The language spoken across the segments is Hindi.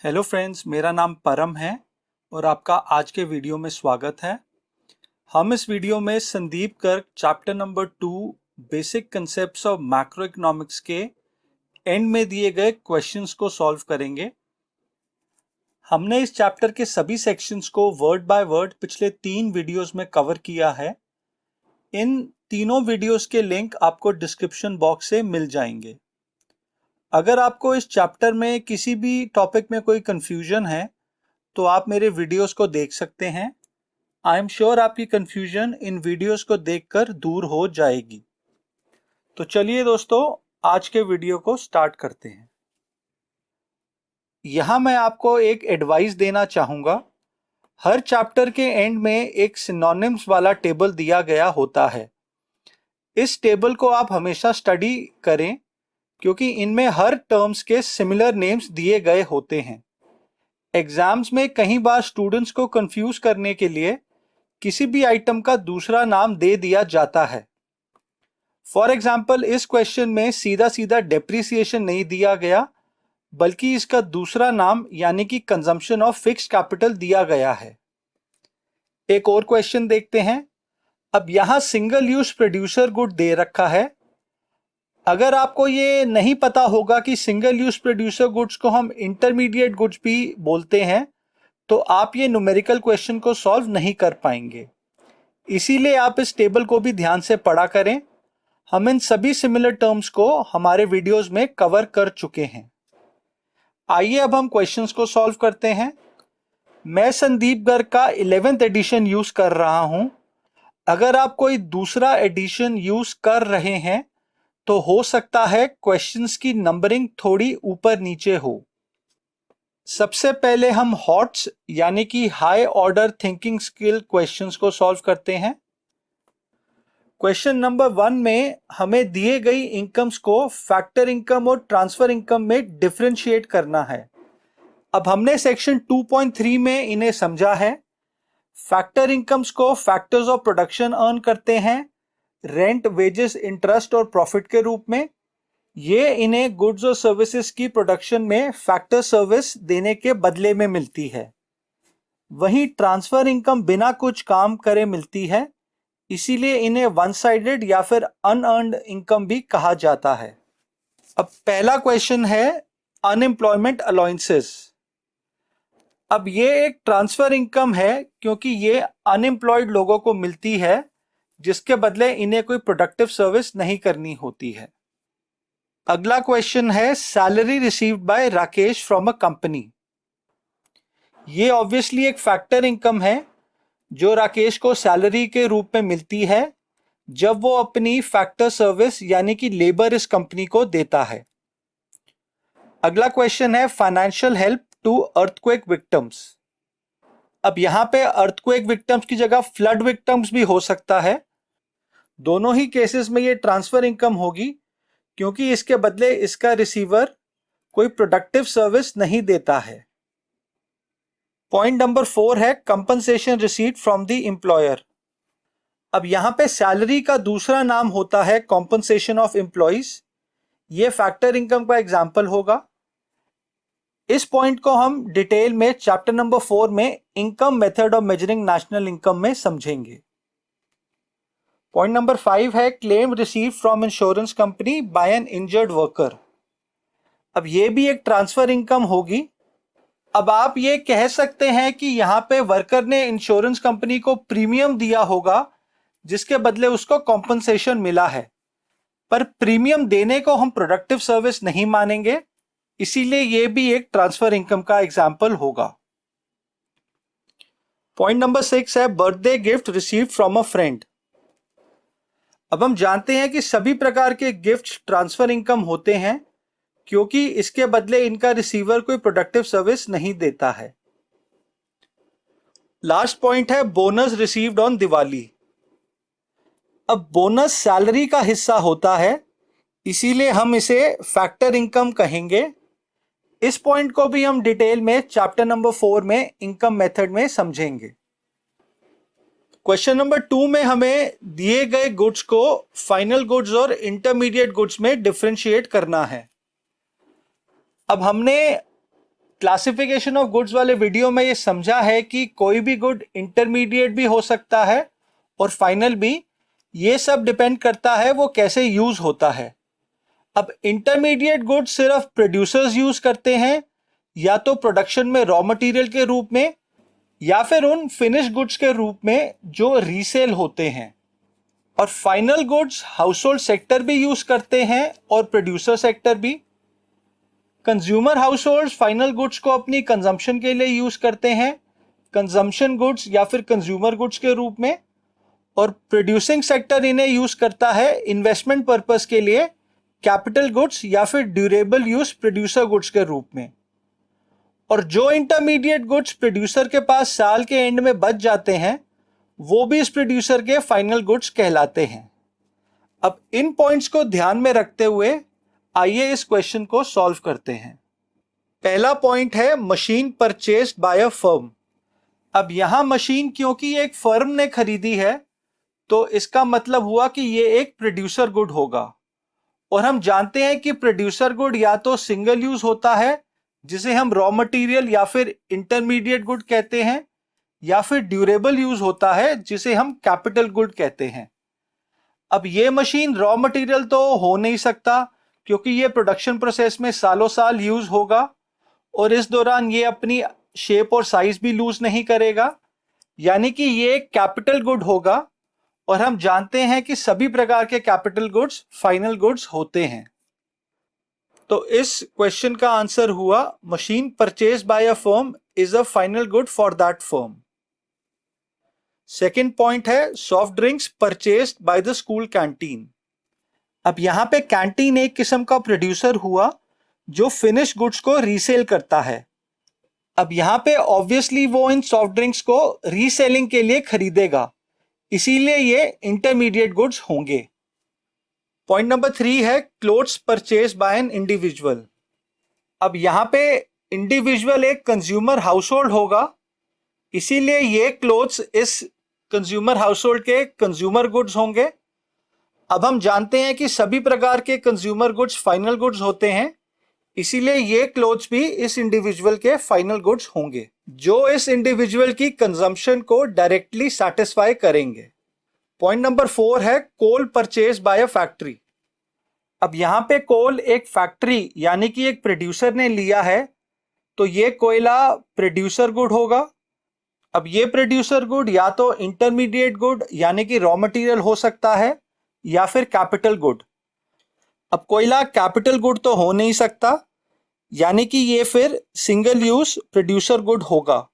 हेलो फ्रेंड्स, मेरा नाम परम है और आपका आज के वीडियो में स्वागत है। हम इस वीडियो में Sandeep Garg chapter number 2 basic concepts of macro economics के एंड में दिए गए क्वेश्चंस को सॉल्व करेंगे। हमने इस चैप्टर के सभी सेक्शंस को वर्ड बाय वर्ड पिछले 3 वीडियोस में कवर किया है। इन तीनों वीडियोस के लिंक आपको डिस्क्रिप्शन बॉक्स से मिल जाएंगे। अगर आपको इस चैप्टर में किसी भी टॉपिक में कोई कंफ्यूजन है तो आप मेरे वीडियोस को देख सकते हैं। आई एम श्योर आपकी कंफ्यूजन इन वीडियोस को देखकर दूर हो जाएगी। तो चलिए दोस्तों, आज के वीडियो को स्टार्ट करते हैं। यहां मैं आपको एक एडवाइस देना चाहूंगा। हर चैप्टर के एंड में एक सिनोनिम्स वाला टेबल दिया गया होता है। इस टेबल को आप हमेशा स्टडी करें क्योंकि इनमें हर टर्म्स के सिमिलर नेम्स दिए गए होते हैं। एग्जाम्स में कई बार स्टूडेंट्स को कंफ्यूज करने के लिए किसी भी आइटम का दूसरा नाम दे दिया जाता है। फॉर एग्जाम्पल, इस क्वेश्चन में सीधा सीधा डेप्रिसिएशन नहीं दिया गया, बल्कि इसका दूसरा नाम यानी कि कंजम्पशन ऑफ फिक्स्ड कैपिटल दिया गया है। एक और क्वेश्चन देखते हैं। अब यहां single use producer good they रखा है। अगर आपको ये नहीं पता होगा कि सिंगल यूज प्रोड्यूसर गुड्स को हम इंटरमीडिएट गुड्स भी बोलते हैं, तो आप ये न्यूमेरिकल क्वेश्चन को सॉल्व नहीं कर पाएंगे। इसीलिए आप इस टेबल को भी ध्यान से पढ़ा करें। हम इन सभी सिमिलर टर्म्स को हमारे वीडियोस में कवर कर चुके हैं। आइए अब हम क्वेश्चंस को सॉल्व करते हैं। मैं संदीप गर्ग का 11th एडिशन यूज कर रहा हूं। अगर आप कोई दूसरा एडिशन यूज कर रहे हैं तो हो सकता है क्वेश्चंस की नंबरिंग थोड़ी ऊपर नीचे हो। सबसे पहले हम हॉट्स यानी कि high order thinking skill questions को सॉल्व करते हैं। क्वेश्चन नंबर 1 में हमें दिए गई इनकम्स को फैक्टर इनकम और ट्रांसफर इनकम में डिफरेंशिएट करना है। अब हमने सेक्शन 2.3 में इन्हें समझा है। फैक्टर इनकम्स को फैक्टर्स ऑफ प्रोडक्शन अर्न करते हैं, रेंट, वेजेस, इंटरेस्ट और प्रॉफिट के रूप में। ये इन्हें गुड्स और सर्विसेज की प्रोडक्शन में फैक्टर सर्विस देने के बदले में मिलती है। वहीं ट्रांसफर इनकम बिना कुछ काम करे मिलती है, इसीलिए इन्हें वन साइडेड या फिर अनअर्न्ड इनकम भी कहा जाता है। अब पहला क्वेश्चन है अनएम्प्लॉयमेंट अलाउंसेस। अब ये एक ट्रांसफर इनकम है क्योंकि ये अनएम्प्लॉयड लोगों को मिलती है, जिसके बदले इन्हें कोई प्रोडक्टिव सर्विस नहीं करनी होती है। अगला क्वेश्चन है salary received by Rakesh from a company. ये ऑब्वियसली एक फैक्टर इनकम है जो राकेश को सैलरी के रूप में मिलती है जब वो अपनी फैक्टर सर्विस यानी कि लेबर इस कंपनी को देता है। अगला क्वेश्चन है financial help to earthquake victims. अब यहां पे अर्थक्वेक विक्टिम्स की जगह फ्लड विक्टिम्स भी हो सकता है। दोनों ही केसेस में ये ट्रांसफर इनकम होगी क्योंकि इसके बदले इसका रिसीवर कोई प्रोडक्टिव सर्विस नहीं देता है। पॉइंट नंबर 4 है compensation received from the employer. अब यहां पे सैलरी का दूसरा नाम होता है कॉम्पनसेशन ऑफ एम्प्लॉइज। ये फैक्टर इनकम का एग्जाम्पल होगा। इस पॉइंट को हम डिटेल में चैप्टर नंबर 4 में income method of measuring national income में समझेंगे। पॉइंट नंबर 5 है claim receive from insurance company by N injured worker. अब ये भी एक ट्रांसफर इनकम होगी। अब आप ये कह सकते हैं कि यहां पे वर्कर ने इंश्योरेंस कंपनी को प्रीमियम दिया होगा जिसके बदले उसको कॉम्पनसेशन मिला है, पर प्रीमियम देने को हम प्रोडक्टिव सर्विस नहीं मानेंगे, इसीलिए ये भी एक ट्रांसफर इनकम का एग्जाम्पल होगा। पॉइंट नंबर 6 है birthday gift received from a friend. अब हम जानते हैं कि सभी प्रकार के गिफ्ट ट्रांसफर इनकम होते हैं क्योंकि इसके बदले इनका रिसीवर कोई प्रोडक्टिव सर्विस नहीं देता है। लास्ट पॉइंट है बोनस रिसीव्ड ऑन दिवाली। अब बोनस सैलरी का हिस्सा होता है, इसीलिए हम इसे फैक्टर इनकम कहेंगे। इस पॉइंट को भी हम डिटेल में चैप्टर नंबर 4 में इनकम मेथड में समझेंगे। क्वेश्चन नंबर 2 में हमें दिए गए गुड्स को फाइनल गुड्स और इंटरमीडिएट गुड्स में डिफरेंशिएट करना है। अब हमने क्लासिफिकेशन ऑफ गुड्स वाले वीडियो में ये समझा है कि कोई भी गुड इंटरमीडिएट भी हो सकता है और फाइनल भी। ये सब डिपेंड करता है वो कैसे यूज होता है। अब इंटरमीडिएट गुड्स सिर्फ प्रोड्यूसर्स यूज करते हैं, या तो प्रोडक्शन में रॉ मटेरियल के रूप में या फिर उन फिनिश गुड्स के रूप में जो रीसेल होते हैं। और final goods house hold sector भी यूज करते हैं और प्रोड्यूसर सेक्टर भी। Consumer house hold final goods को अपनी कंजम्पशन के लिए यूज करते हैं, कंजम्पशन गुड्स या फिर कंज्यूमर गुड्स के रूप में। और प्रोड्यूसिंग सेक्टर इन्हें यूज करता है इन्वेस्टमेंट पर्पस के लिए, कैपिटल गुड्स या फिर ड्यूरेबल यूज प्रोड्यूसर गुड्स के रूप में। और जो इंटरमीडिएट गुड्स प्रोड्यूसर के पास साल के एंड में बच जाते हैं वो भी इस प्रोड्यूसर के फाइनल गुड्स कहलाते हैं। अब इन पॉइंट्स को ध्यान में रखते हुए आइए इस क्वेश्चन को सॉल्व करते हैं। पहला पॉइंट है machine purchased bye a firm. अब यहां मशीन क्योंकि एक फर्म ने खरीदी है तो इसका मतलब हुआ कि ये एक प्रोड्यूसर गुड होगा। और हम जानते हैं कि प्रोड्यूसर गुड या तो सिंगल यूज होता है जिसे हम रॉ मटेरियल या फिर इंटरमीडिएट गुड कहते हैं, या फिर ड्यूरेबल यूज होता है जिसे हम कैपिटल गुड कहते हैं। अब ये मशीन रॉ मटेरियल तो हो नहीं सकता क्योंकि ये प्रोडक्शन प्रोसेस में सालों साल यूज होगा और इस दौरान ये अपनी शेप और साइज भी लूज नहीं करेगा, यानी कि ये एक कैपिटल गुड होगा। और हम जानते हैं कि सभी प्रकार के कैपिटल गुड्स फाइनल गुड्स होते हैं। तो इस क्वेश्चन का आंसर हुआ machine purchase by a firm is a final good for that firm. Second point है soft drinks purchased by the school canteen. अब यहां पे कैंटीन एक किस्म का प्रोड्यूसर हुआ जो फिनिश गुड्स को रीसेल करता है। अब यहां पे ऑब्वियसली वो इन सॉफ्ट ड्रिंक्स को रीसेलिंग के लिए खरीदेगा, इसीलिए ये इंटरमीडिएट गुड्स होंगे। पॉइंट नंबर 3 है clothes purchase by an individual. अब यहां पे इंडिविजुअल एक कंज्यूमर हाउस होल्ड होगा, इसीलिए ये क्लोथ्स इस कंज्यूमर हाउस होल्ड के कंज्यूमर गुड्स होंगे। अब हम जानते हैं कि सभी प्रकार के कंज्यूमर गुड्स फाइनल गुड्स होते हैं, इसीलिए ये क्लोथ्स भी इस इंडिविजुअल के फाइनल गुड्स होंगे जो इस इंडिविजुअल की कंजम्पशन को डायरेक्टली सेटिस्फाई करेंगे। पॉइंट नंबर 4 है कोल परचेज बाय अ फैक्ट्री। अब यहां पे कोल एक फैक्ट्री यानी कि एक प्रोड्यूसर ने लिया है, तो ये कोयला प्रोड्यूसर गुड होगा। अब ये प्रोड्यूसर गुड या तो इंटरमीडिएट गुड यानी कि रॉ मटेरियल हो सकता है या फिर कैपिटल गुड। अब कोयला कैपिटल गुड तो हो नहीं सकता, यानी कि ये फिर सिंगल यूज प्रोड्यूसर गुड होगा।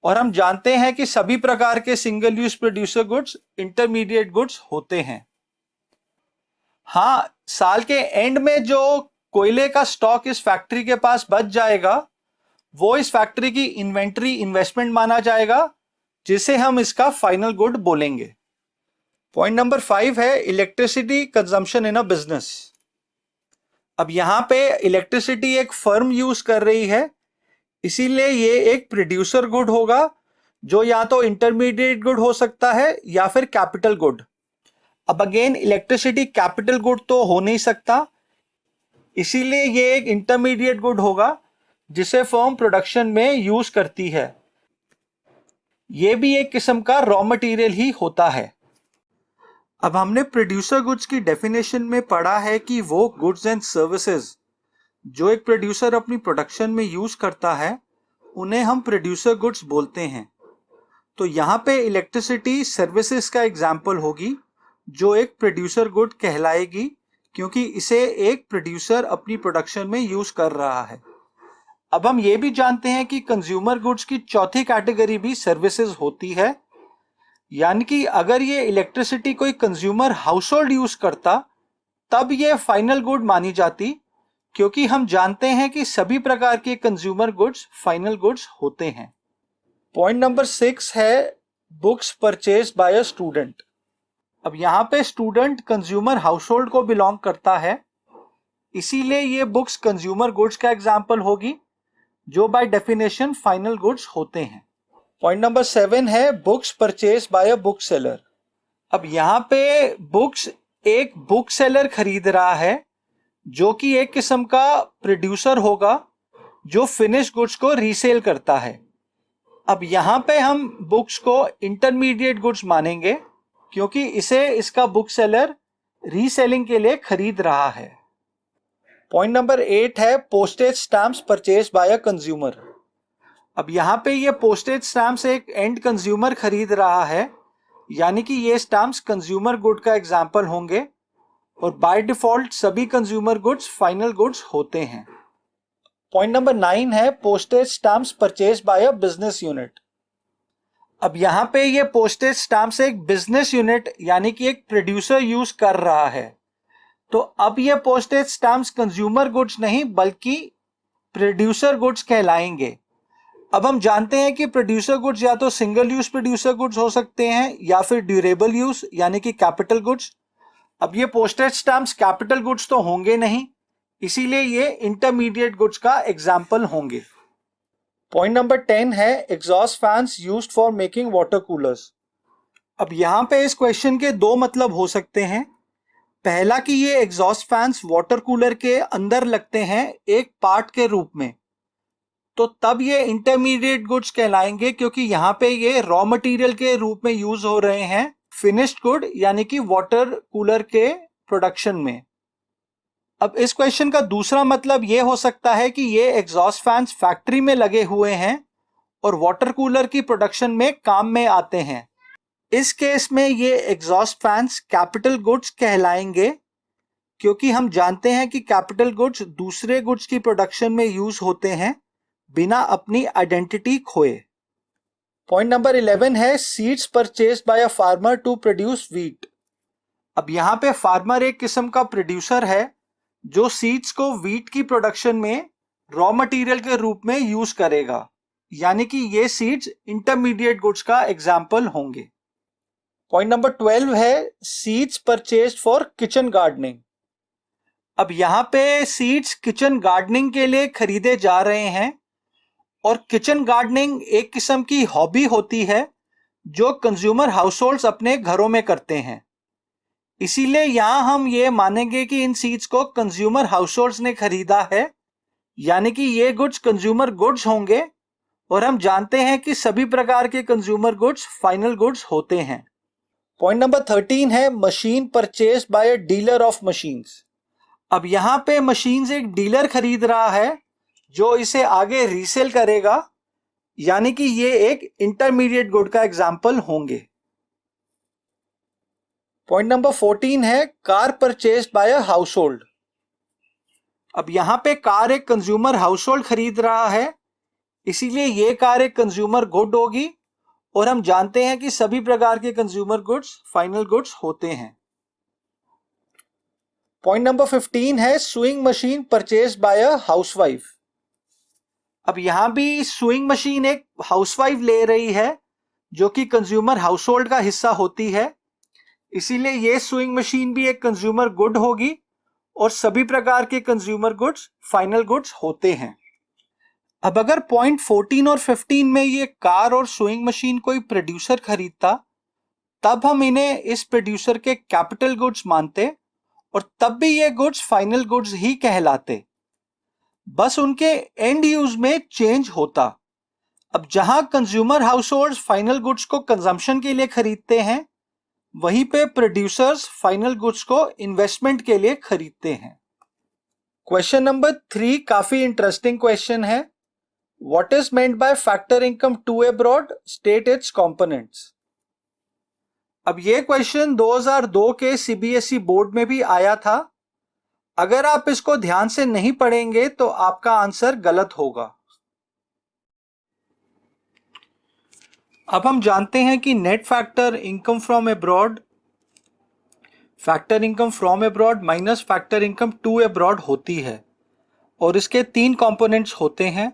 और हम जानते हैं कि सभी प्रकार के single use producer goods intermediate goods होते हैं। हाँ, साल के एंड में जो कोयले का स्टॉक इस फैक्ट्री के पास बच जाएगा वो इस फैक्ट्री की इन्वेंट्री इन्वेस्टमेंट माना जाएगा, जिसे हम इसका फाइनल गुड बोलेंगे। पॉइंट नंबर 5 है electricity consumption in a business. अब यहां पे इलेक्ट्रिसिटी एक फर्म यूज कर रही है, इसीलिए ये एक प्रोड्यूसर गुड होगा जो या तो इंटरमीडिएट गुड हो सकता है या फिर कैपिटल गुड। अब अगेन इलेक्ट्रिसिटी कैपिटल गुड तो हो नहीं सकता, इसीलिए ये एक इंटरमीडिएट गुड होगा जिसे फर्म प्रोडक्शन में यूज करती है। ये भी एक किस्म का रॉ मटेरियल ही होता है। अब हमने प्रोड्यूसर गुड्स की डेफिनेशन में पढ़ा है कि वो गुड्स एंड सर्विसेज जो एक प्रोड्यूसर अपनी प्रोडक्शन में यूज करता है उन्हें हम प्रोड्यूसर गुड्स बोलते हैं। तो यहाँ पे इलेक्ट्रिसिटी सर्विसेज का एग्जाम्पल होगी जो एक प्रोड्यूसर गुड कहलाएगी, क्योंकि इसे एक प्रोड्यूसर अपनी प्रोडक्शन में यूज कर रहा है। अब हम ये भी जानते हैं कि कंज्यूमर गुड्स की चौथी कैटेगरी भी सर्विसेज होती है, यानी कि अगर ये इलेक्ट्रिसिटी कोई कंज्यूमर हाउस होल्ड यूज करता तब ये फाइनल गुड मानी जाती, क्योंकि हम जानते हैं कि सभी प्रकार के कंज्यूमर गुड्स फाइनल गुड्स होते हैं। पॉइंट नंबर 6 है books purchase by a student. अब यहाँ पे स्टूडेंट कंज्यूमर हाउस होल्ड को बिलोंग करता है, इसीलिए ये बुक्स कंज्यूमर गुड्स का एग्जाम्पल होगी जो बाय डेफिनेशन फाइनल गुड्स होते हैं। पॉइंट नंबर 7 है books purchase by a book seller. अब यहाँ पे बुक्स एक बुक सेलर खरीद रहा है जो कि एक किस्म का प्रोड्यूसर होगा जो फिनिश गुड्स को रीसेल करता है। अब यहाँ पे हम बुक्स को इंटरमीडिएट गुड्स मानेंगे क्योंकि इसे इसका बुक सेलर रीसेलिंग के लिए खरीद रहा है। पॉइंट नंबर 8 है postage stamps purchase by a consumer. अब यहाँ पे ये पोस्टेज स्टैम्प्स एक एंड कंज्यूमर खरीद रहा है, यानी कि ये स्टैम्प्स कंज्यूमर गुड का एग्जाम्पल होंगे और बाय डिफॉल्ट सभी कंज्यूमर गुड्स फाइनल गुड्स होते हैं। पॉइंट नंबर 9 है postage stamps purchase by a business unit. अब यहाँ पे ये पोस्टेज स्टैम्प्स एक बिजनेस यूनिट यानी कि एक प्रोड्यूसर यूज कर रहा है, तो अब ये पोस्टेज स्टैम्प्स कंज्यूमर गुड्स नहीं बल्कि प्रोड्यूसर गुड्स कहलाएंगे। अब हम जानते हैं कि प्रोड्यूसर गुड्स या तो सिंगल यूज प्रोड्यूसर गुड्स हो सकते हैं या फिर ड्यूरेबल यूज यानी कि कैपिटल गुड्स। अब ये पोस्टेज स्टैम्प्स कैपिटल गुड्स तो होंगे नहीं, इसीलिए ये इंटरमीडिएट गुड्स का एग्जाम्पल होंगे। पॉइंट नंबर 10 है exhaust fans used for making water coolers. अब यहाँ पे इस क्वेश्चन के दो मतलब हो सकते हैं। पहला कि ये एग्जॉस्ट फैंस वाटर कूलर के अंदर लगते हैं एक पार्ट के रूप में, तो तब ये इंटरमीडिएट गुड्स कहलाएंगे क्योंकि यहाँ पे ये रॉ मटेरियल के रूप में यूज हो रहे हैं फिनिश्ड गुड यानी कि वाटर कूलर के प्रोडक्शन में। अब इस क्वेश्चन का दूसरा मतलब ये हो सकता है कि ये एग्जॉस्ट फैंस फैक्ट्री में लगे हुए हैं और वाटर कूलर की प्रोडक्शन में काम में आते हैं। इस केस में ये एग्जॉस्ट फैंस कैपिटल गुड्स कहलाएंगे क्योंकि हम जानते हैं कि कैपिटल गुड्स दूसरे गुड्स की प्रोडक्शन में यूज होते हैं बिना अपनी आइडेंटिटी खोए। पॉइंट नंबर 11 है seeds purchased by a farmer to produce wheat. अब यहाँ पे फार्मर एक किस्म का प्रोड्यूसर है जो सीड्स को व्हीट की प्रोडक्शन में रॉ मटेरियल के रूप में यूज करेगा, यानी कि ये सीड्स इंटरमीडिएट गुड्स का एग्जाम्पल होंगे। पॉइंट नंबर 12 है seeds purchased for kitchen gardening. अब यहाँ पे सीड्स किचन गार्डनिंग के लिए खरीदे जा रहे हैं और किचन गार्डनिंग एक किस्म की हॉबी होती है जो कंज्यूमर हाउसहोल्ड्स अपने घरों में करते हैं। इसीलिए यहां हम ये मानेंगे कि इन सीड्स को कंज्यूमर हाउसहोल्ड्स ने खरीदा है, यानी कि ये गुड्स कंज्यूमर गुड्स होंगे और हम जानते हैं कि सभी प्रकार के कंज्यूमर गुड्स फाइनल गुड्स होते हैं। पॉइंट नंबर 13 है machine purchase by a dealer of machines. अब यहां पे मशीन्स एक डीलर खरीद रहा है जो इसे आगे रीसेल करेगा, यानी कि ये एक इंटरमीडिएट गुड का एग्जाम्पल होंगे। पॉइंट नंबर 14 है car purchased by a household. अब यहां पे कार एक कंज्यूमर हाउसहोल्ड खरीद रहा है, इसीलिए ये कार एक कंज्यूमर गुड होगी और हम जानते हैं कि सभी प्रकार के कंज्यूमर गुड्स फाइनल गुड्स होते हैं। पॉइंट नंबर 15 है sewing machine purchased by a housewife. अब यहां भी सुइंग मशीन एक हाउसवाइफ ले रही है जो कि कंज्यूमर हाउसहोल्ड का हिस्सा होती है, इसीलिए ये सुइंग मशीन भी एक कंज्यूमर गुड होगी और सभी प्रकार के कंज्यूमर गुड्स फाइनल गुड्स होते हैं। अब अगर पॉइंट 14 और 15 में ये कार और सुइंग मशीन कोई प्रोड्यूसर खरीदता, तब हम इन्हें इस प्रोड्यूसर के कैपिटल गुड्स मानते और तब भी ये गुड्स फाइनल गुड्स ही कहलाते, बस उनके एंड यूज में चेंज होता। अब जहां कंज्यूमर हाउसहोल्ड्स फाइनल गुड्स को कंजम्पशन के लिए खरीदते हैं, वहीं पे प्रोड्यूसर्स फाइनल गुड्स को इन्वेस्टमेंट के लिए खरीदते हैं। क्वेश्चन नंबर 3 काफी इंटरेस्टिंग क्वेश्चन है। What is meant by factor income to abroad, state its components. अब ये क्वेश्चन 2002 के सीबीएसई बोर्ड में भी आया था। अगर आप इसको ध्यान से नहीं पढ़ेंगे तो आपका आंसर गलत होगा। अब हम जानते हैं कि net factor income from abroad factor income from abroad minus factor income to abroad होती है और इसके 3 कंपोनेंट्स होते हैं।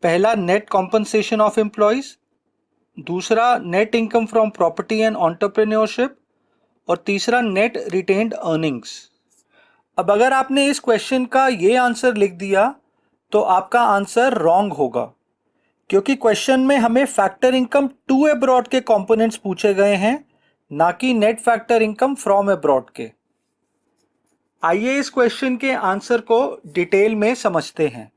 पहला नेट कॉम्पनसेशन ऑफ एम्प्लॉयज, दूसरा net income from property and entrepreneurship और तीसरा नेट रिटेन्ड अर्निंग्स। अब अगर आपने इस क्वेश्चन का ये आंसर लिख दिया तो आपका आंसर रॉन्ग होगा, क्योंकि क्वेश्चन में हमें फैक्टर इनकम टू अब्रॉड के कंपोनेंट्स पूछे गए हैं, ना कि net factor income from abroad के। आइए इस क्वेश्चन के आंसर को डिटेल में समझते हैं।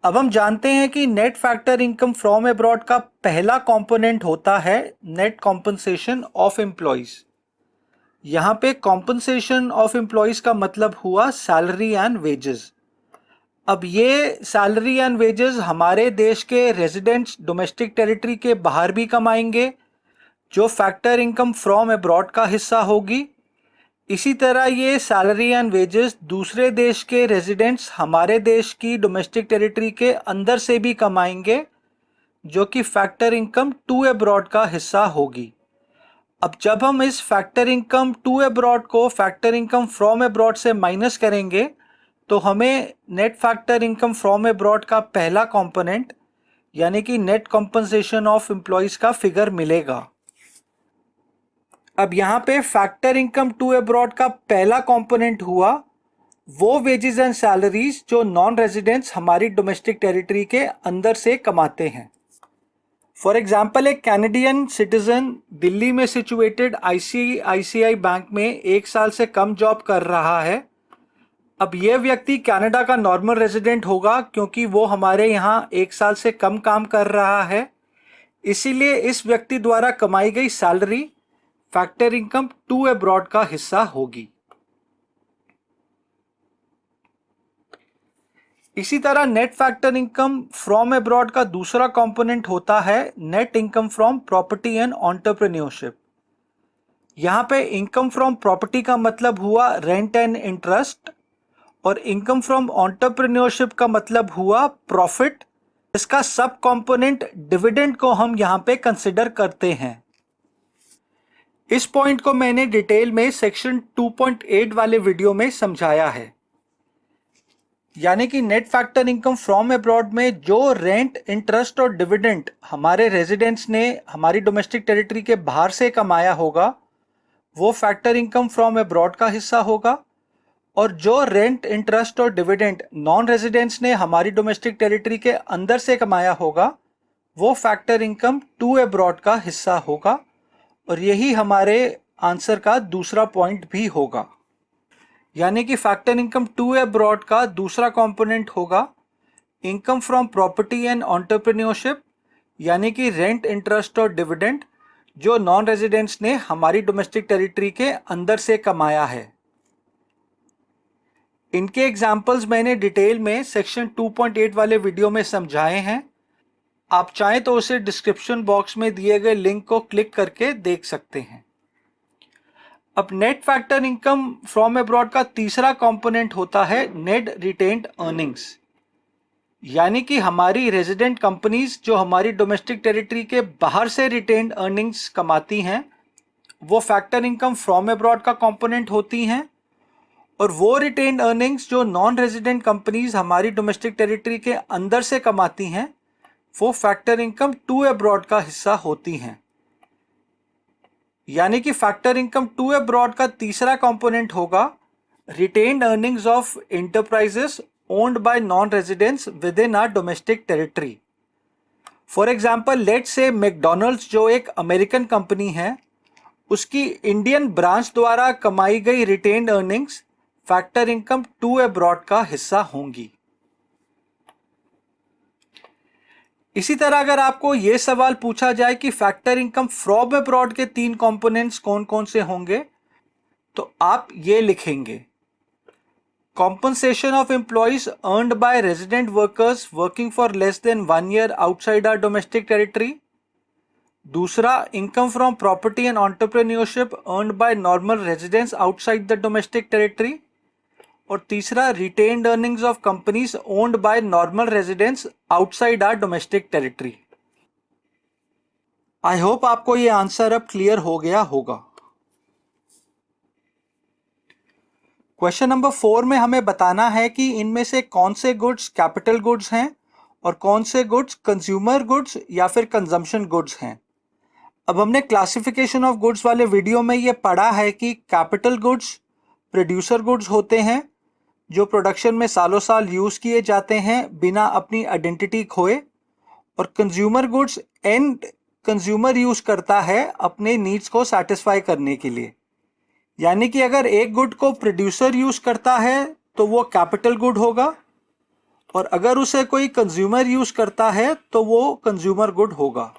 अब हम जानते हैं कि net factor income from abroad का पहला कंपोनेंट होता है नेट कॉम्पनसेशन ऑफ एम्प्लॉयज। यहाँ पे कॉम्पनसेशन ऑफ एम्प्लॉयज का मतलब हुआ सैलरी एंड वेजेस। अब ये सैलरी एंड वेजेस हमारे देश के रेजिडेंट्स डोमेस्टिक टेरिटरी के बाहर भी कमाएंगे, जो फैक्टर इनकम फ्रॉम अब्रॉड का हिस्सा होगी। इसी तरह ये सैलरी एंड वेजेस दूसरे देश के रेजिडेंट्स हमारे देश की डोमेस्टिक टेरिटरी के अंदर से भी कमाएंगे, जो कि फैक्टर इनकम टू अब्रॉड का हिस्सा होगी। अब जब हम इस फैक्टर इनकम टू अब्रॉड को फैक्टर इनकम फ्रॉम अब्रॉड से माइनस करेंगे तो हमें net factor income from abroad का पहला कंपोनेंट यानी कि नेट कॉम्पनसेशन ऑफ एम्प्लॉयज का फिगर मिलेगा। अब यहाँ पे फैक्टर इनकम टू अब्रॉड का पहला कंपोनेंट हुआ वो वेजेस एंड सैलरीज जो नॉन रेजिडेंट्स हमारी डोमेस्टिक टेरिटरी के अंदर से कमाते हैं। फॉर एग्जाम्पल, एक कैनेडियन सिटीजन दिल्ली में सिचुएटेड ICICI बैंक में 1 साल से कम जॉब कर रहा है। अब यह व्यक्ति कनाडा का नॉर्मल रेजिडेंट होगा क्योंकि वो हमारे यहाँ 1 साल से कम काम कर रहा है, इसीलिए इस व्यक्ति द्वारा कमाई गई salary factor income to abroad का हिस्सा होगी। इसी तरह net factor income from abroad का दूसरा कंपोनेंट होता है net income from property and entrepreneurship. यहां पे इनकम फ्रॉम प्रॉपर्टी का मतलब हुआ रेंट एंड इंटरेस्ट और इनकम फ्रॉम एंटरप्रेन्योरशिप का मतलब हुआ प्रॉफिट। इसका सब कंपोनेंट डिविडेंड को हम यहां पे कंसिडर करते हैं। इस पॉइंट को मैंने डिटेल में सेक्शन 2.8 वाले वीडियो में समझाया है। यानी कि net factor income from abroad में जो रेंट, इंटरेस्ट और डिविडेंड हमारे रेजिडेंट्स ने हमारी डोमेस्टिक टेरिटरी के बाहर से कमाया होगा वो फैक्टर इनकम फ्रॉम अब्रॉड का हिस्सा होगा, और जो रेंट, इंटरेस्ट और डिविडेंड नॉन रेजिडेंट्स ने हमारी डोमेस्टिक टेरिटरी के अंदर से कमाया होगा वो फैक्टर इनकम टू अब्रॉड का हिस्सा होगा। और यही हमारे आंसर का दूसरा पॉइंट भी होगा। यानी कि फैक्टर इनकम टू अब्रॉड का दूसरा कंपोनेंट होगा income from property and entrepreneurship, यानी कि रेंट, इंटरेस्ट और डिविडेंड जो नॉन रेजिडेंट्स ने हमारी डोमेस्टिक टेरिटरी के अंदर से कमाया है। इनके एग्जाम्पल्स मैंने डिटेल में सेक्शन 2.8 वाले वीडियो में समझाए हैं। आप चाहें तो उसे डिस्क्रिप्शन बॉक्स में दिए गए लिंक को क्लिक करके देख सकते हैं। अब net factor income from abroad का तीसरा कंपोनेंट होता है नेट रिटेन्ड अर्निंग्स, यानी कि हमारी रेजिडेंट कंपनीज जो हमारी डोमेस्टिक टेरिटरी के बाहर से रिटेन्ड अर्निंग्स कमाती हैं वो फैक्टर इनकम फ्रॉम अब्रॉड का कंपोनेंट होती हैं। और वो रिटेन्ड अर्निंग्स जो नॉन रेजिडेंट कंपनीज हमारी डोमेस्टिक टेरिटरी के अंदर से कमाती हैं वो फैक्टर इनकम टू अब्रॉड का हिस्सा होती हैं। यानी कि फैक्टर इनकम टू अब्रॉड का तीसरा कंपोनेंट होगा retained earnings of enterprises owned by non residents with in our domestic territory. For example, let's say McDonald's जो एक अमेरिकन कंपनी है उसकी इंडियन ब्रांच द्वारा कमाई गई retained earnings factor income to abroad का हिस्सा होंगी। इसी तरह अगर आपको यह सवाल पूछा जाए कि फैक्टर इनकम फ्रॉम अब्रॉड के 3 कंपोनेंट्स कौन कौन से होंगे, तो आप ये लिखेंगे compensation of employees earned by resident workers working for less than 1 year outside our domestic territory. दूसरा, income from property and entrepreneurship earned by normal residents outside the domestic territory. और तीसरा, retained earnings of companies owned by normal residents outside our domestic territory. I hope आपको ये आंसर अब क्लियर हो गया होगा। क्वेश्चन नंबर 4 में हमें बताना है कि इनमें से कौन से गुड्स कैपिटल गुड्स हैं और कौन से गुड्स कंज्यूमर गुड्स या फिर कंजम्पशन गुड्स हैं। अब हमने क्लासिफिकेशन ऑफ गुड्स वाले वीडियो में ये पढ़ा है कि कैपिटल गुड्स प्रोड्यूसर गुड्स होते हैं जो प्रोडक्शन में सालों साल यूज़ किए जाते हैं बिना अपनी आइडेंटिटी खोए, और consumer goods and consumer use करता है अपने नीड्स को सेटिस्फाई करने के लिए। यानी कि अगर एक गुड को प्रोड्यूसर यूज़ करता है तो वो कैपिटल गुड होगा, और अगर उसे कोई कंज्यूमर यूज करता है तो वो कंज्यूमर गुड होगा।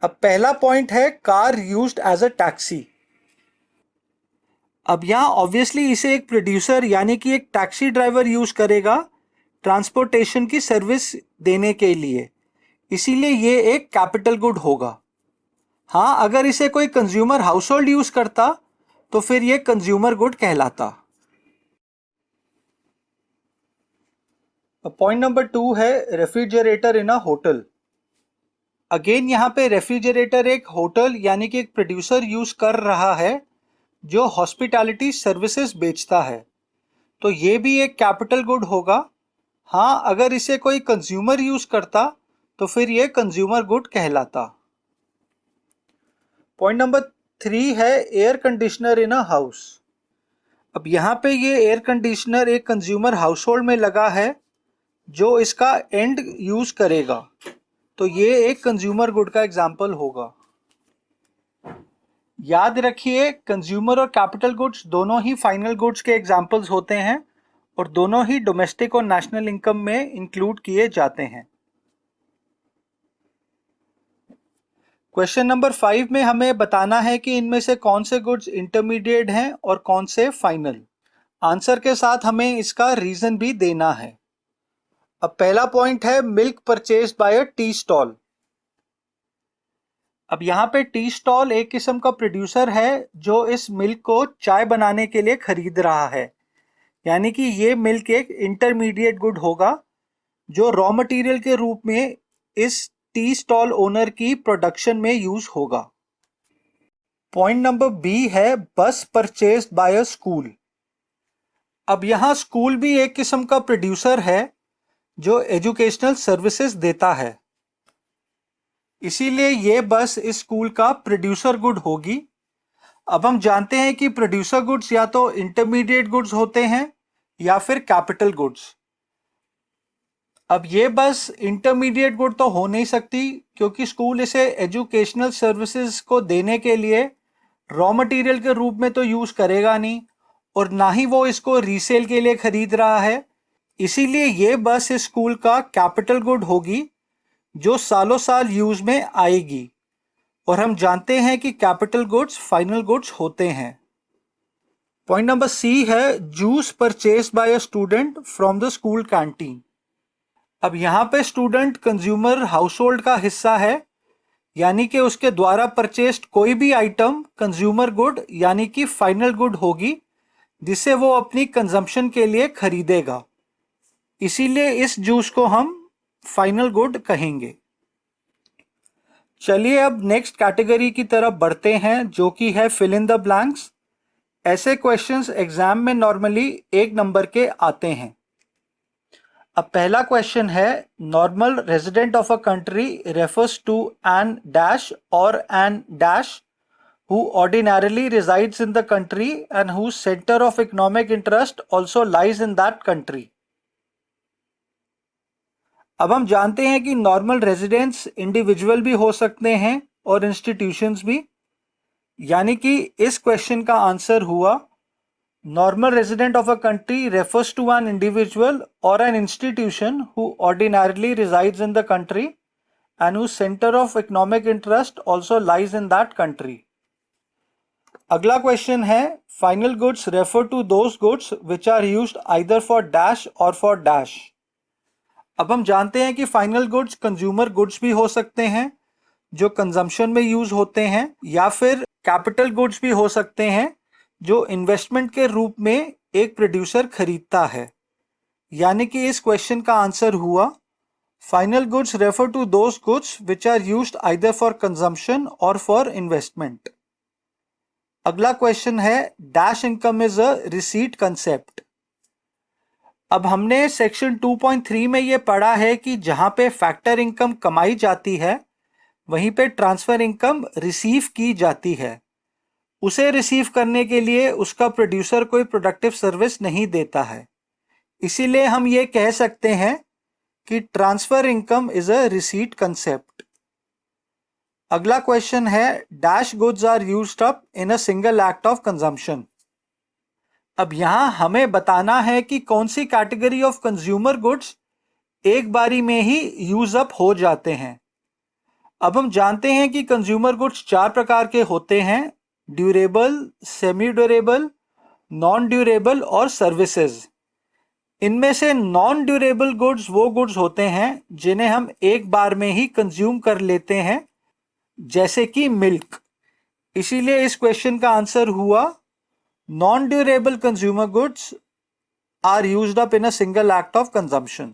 अब पहला पॉइंट है car used as a taxi. अब यहाँ ऑब्वियसली इसे एक प्रोड्यूसर यानी कि एक टैक्सी ड्राइवर यूज करेगा ट्रांसपोर्टेशन की सर्विस देने के लिए, इसीलिए ये एक कैपिटल गुड होगा। हाँ, अगर इसे कोई कंज्यूमर हाउस होल्ड यूज करता तो फिर ये कंज्यूमर गुड कहलाता। पॉइंट नंबर 2 है रेफ्रिजरेटर इन अ होटल। अगेन यहाँ पे रेफ्रिजरेटर एक होटल यानी कि एक प्रोड्यूसर यूज कर रहा है जो हॉस्पिटैलिटी सर्विसेज बेचता है, तो ये भी एक कैपिटल गुड होगा। हाँ, अगर इसे कोई कंज्यूमर यूज करता तो फिर ये कंज्यूमर गुड कहलाता। पॉइंट नंबर 3 है air conditioner in a house. अब यहाँ पे ये एयर कंडीशनर एक कंज्यूमर हाउस होल्ड में लगा है जो इसका एंड यूज करेगा, तो ये एक कंज्यूमर गुड का एग्जाम्पल होगा। याद रखिए, कंज्यूमर और कैपिटल गुड्स दोनों ही फाइनल गुड्स के एग्जाम्पल्स होते हैं और दोनों ही डोमेस्टिक और नेशनल इनकम में इंक्लूड किए जाते हैं। क्वेश्चन नंबर 5 में हमें बताना है कि इनमें से कौन से गुड्स इंटरमीडिएट हैं और कौन से फाइनल। आंसर के साथ हमें इसका रीजन भी देना है। अब पहला पॉइंट है milk purchase by a tea stall. अब यहाँ पे टी स्टॉल एक किस्म का प्रोड्यूसर है जो इस मिल्क को चाय बनाने के लिए खरीद रहा है, यानी कि ये मिल्क एक इंटरमीडिएट गुड होगा जो रॉ मटेरियल के रूप में इस टी स्टॉल ओनर की प्रोडक्शन में यूज होगा। पॉइंट नंबर बी है बस परचेज बाय अ स्कूल। अब यहाँ स्कूल भी एक किस्म का प्रोड्यूसर है जो एजुकेशनल सर्विसेज देता है, इसीलिए ये बस इस स्कूल का प्रोड्यूसर गुड होगी। अब हम जानते हैं कि प्रोड्यूसर गुड्स या तो इंटरमीडिएट गुड्स होते हैं या फिर कैपिटल गुड्स। अब ये बस इंटरमीडिएट गुड तो हो नहीं सकती क्योंकि स्कूल इसे एजुकेशनल सर्विसेज को देने के लिए रॉ मटेरियल के रूप में तो यूज करेगा नहीं और ना ही वो इसको रीसेल के लिए खरीद रहा है, इसीलिए ये बस इस स्कूल का कैपिटल गुड होगी जो सालों साल यूज में आएगी। और हम जानते हैं कि कैपिटल गुड्स फाइनल गुड्स होते हैं। पॉइंट नंबर सी है juice purchase by a student from the school canteen. अब यहाँ पे स्टूडेंट कंज्यूमर हाउस होल्ड का हिस्सा है, यानी कि उसके द्वारा परचेस्ड कोई भी आइटम कंज्यूमर गुड यानी कि फाइनल गुड होगी जिसे वो अपनी कंजम्पशन के लिए खरीदेगा, इसीलिए इस जूस को हम फाइनल गुड कहेंगे। चलिए अब नेक्स्ट कैटेगरी की तरफ बढ़ते हैं जो कि है फिल इन द ब्लैंक्स। ऐसे क्वेश्चंस एग्जाम में नॉर्मली 1 नंबर के आते हैं। अब पहला क्वेश्चन है normal resident of a country refers to an dash और an dash who ordinarily resides in the country and whose center of economic interest also lies in that country। अब हम जानते हैं कि नॉर्मल रेजिडेंट्स इंडिविजुअल भी हो सकते हैं और इंस्टीट्यूशंस भी, यानी कि इस क्वेश्चन का आंसर हुआ normal resident of a country refers to an individual और an institution who ordinarily resides in the country and whose center of economic interest also lies in that country। अगला क्वेश्चन है final goods refer to those goods which are used either for dash और फॉर डैश। अब हम जानते हैं कि फाइनल गुड्स कंज्यूमर गुड्स भी हो सकते हैं जो कंजम्पशन में यूज होते हैं, या फिर कैपिटल गुड्स भी हो सकते हैं जो इन्वेस्टमेंट के रूप में एक प्रोड्यूसर खरीदता है, यानी कि इस क्वेश्चन का आंसर हुआ final goods refer to those goods which are used either for consumption और फॉर इन्वेस्टमेंट। अगला क्वेश्चन है dash income is a receipt concept. अब हमने सेक्शन 2.3 में ये पढ़ा है कि जहां पे फैक्टर इनकम कमाई जाती है वहीं पे ट्रांसफर इनकम रिसीव की जाती है। उसे रिसीव करने के लिए उसका प्रोड्यूसर कोई प्रोडक्टिव सर्विस नहीं देता है, इसीलिए हम ये कह सकते हैं कि transfer income is a receipt concept. अगला क्वेश्चन है dash goods are used up in a single act of consumption. अब यहाँ हमें बताना है कि कौन सी कैटेगरी ऑफ कंज्यूमर गुड्स एक बारी में ही यूज अप हो जाते हैं। अब हम जानते हैं कि कंज्यूमर गुड्स 4 प्रकार के होते हैं: durable, semi durable, non durable और सर्विसेज। इनमें से नॉन ड्यूरेबल गुड्स वो गुड्स होते हैं जिन्हें हम एक बार में ही कंज्यूम कर लेते हैं, जैसे कि मिल्क। इसीलिए इस क्वेश्चन का आंसर हुआ non durable consumer goods are used up in a single act of consumption.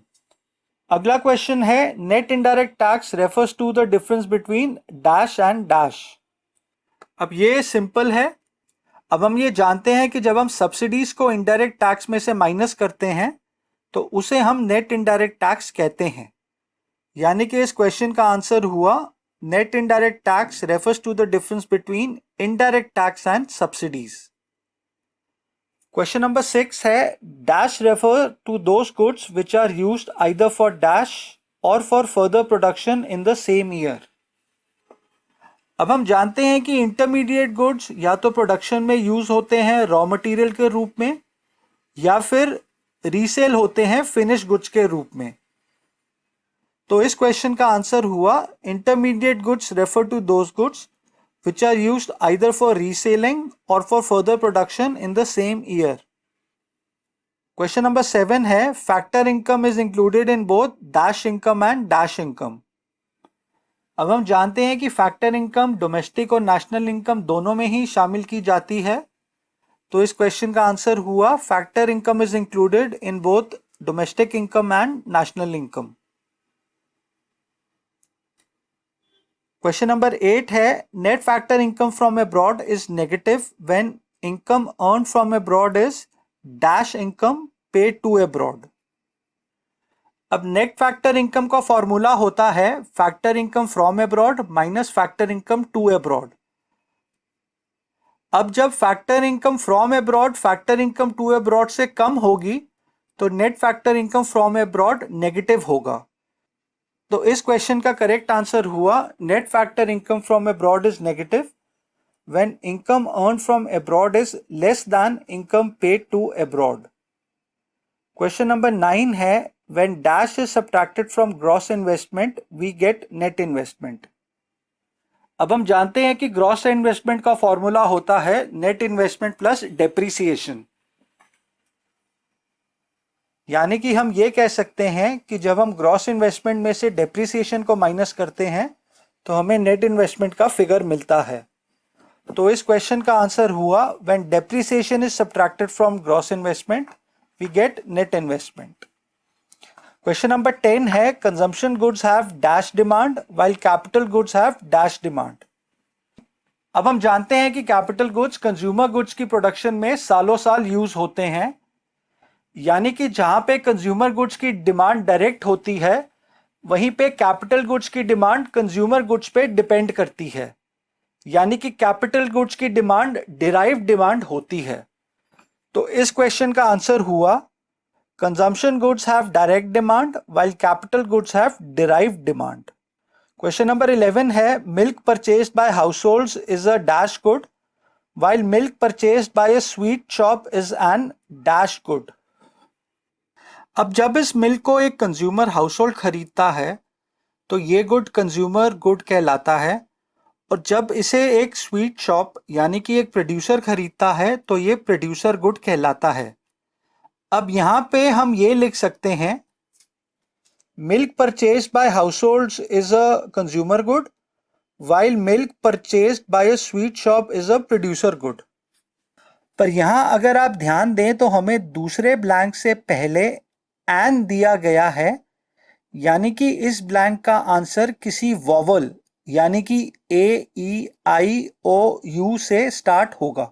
अगला क्वेश्चन है, net indirect tax refers to the difference between dash and dash. अब ये सिंपल है। अब हम ये जानते हैं कि जब हम सब्सिडीज को इनडायरेक्ट टैक्स में से माइनस करते हैं तो उसे हम नेट इनडायरेक्ट टैक्स कहते हैं। यानी कि इस क्वेश्चन का आंसर हुआ net indirect tax refers to the difference between indirect tax and subsidies. Question number 6 है, dash refer to those goods which are used either for dash और for further production in the same year. अब हम जानते हैं कि इंटरमीडिएट गुड्स या तो प्रोडक्शन में यूज होते हैं रॉ मटेरियल के रूप में, या फिर रीसेल होते हैं फिनिश गुड्स के रूप में। तो इस क्वेश्चन का आंसर हुआ intermediate goods refer to those goods which are used either for reselling or for further production in the same year. Question number 7 है, factor income is included in both dash income and dash income. अब हम जानते हैं कि फैक्टर इनकम डोमेस्टिक और नेशनल इनकम दोनों में ही शामिल की जाती है। तो इस क्वेश्चन का आंसर हुआ factor income is included in both domestic income and national income. Question number 8 है, net factor income from abroad is negative when income earn from abroad is dash income paid to abroad. अब नेट फैक्टर इनकम का फॉर्मूला होता है factor income from abroad minus factor income to abroad. अब जब factor income from abroad factor income to abroad से कम होगी तो net factor income from abroad negative होगा। तो इस क्वेश्चन का करेक्ट आंसर हुआ net factor income from abroad is negative when income earn from abroad is less than income paid to abroad. Question number 9 है, when dash is subtracted from gross investment we get net investment. अब हम जानते हैं कि ग्रॉस इन्वेस्टमेंट का फॉर्मूला होता है नेट इन्वेस्टमेंट प्लस डेप्रिसिएशन। यानी कि हम ये कह सकते हैं कि जब हम ग्रॉस इन्वेस्टमेंट में से डेप्रिसिएशन को माइनस करते हैं तो हमें नेट इन्वेस्टमेंट का फिगर मिलता है। तो इस क्वेश्चन का आंसर हुआ when depreciation is subtracted from gross investment we get net investment. Question number 10 है, consumption goods have dash demand while capital goods have dash demand. अब हम जानते हैं कि कैपिटल गुड्स कंज्यूमर गुड्स की प्रोडक्शन में सालों साल यूज होते हैं। यानी कि जहां पे कंज्यूमर गुड्स की डिमांड डायरेक्ट होती है वहीं पे कैपिटल गुड्स की डिमांड कंज्यूमर गुड्स पे डिपेंड करती है। यानी कि कैपिटल गुड्स की डिमांड डिराइव्ड डिमांड होती है। तो इस क्वेश्चन का आंसर हुआ consumption goods have direct demand while capital goods have derived demand. Question number 11 है, milk purchased bye households is a dash good while milk purchased by a sweet shop is N dash good. अब जब इस मिल्क को एक कंज्यूमर हाउसहोल्ड खरीदता है तो ये गुड कंज्यूमर गुड कहलाता है, और जब इसे एक स्वीट शॉप यानी कि एक प्रोड्यूसर खरीदता है तो ये प्रोड्यूसर गुड कहलाता है। अब यहाँ पे हम ये लिख सकते हैं milk purchased bye households is a consumer good while milk purchased by a sweet shop is a producer good. पर यहाँ अगर आप ध्यान दें तो हमें दूसरे ब्लैंक से पहले एन दिया गया है, यानी कि इस ब्लैंक का आंसर किसी वॉवल यानी कि ए ई आई ओ यू से स्टार्ट होगा।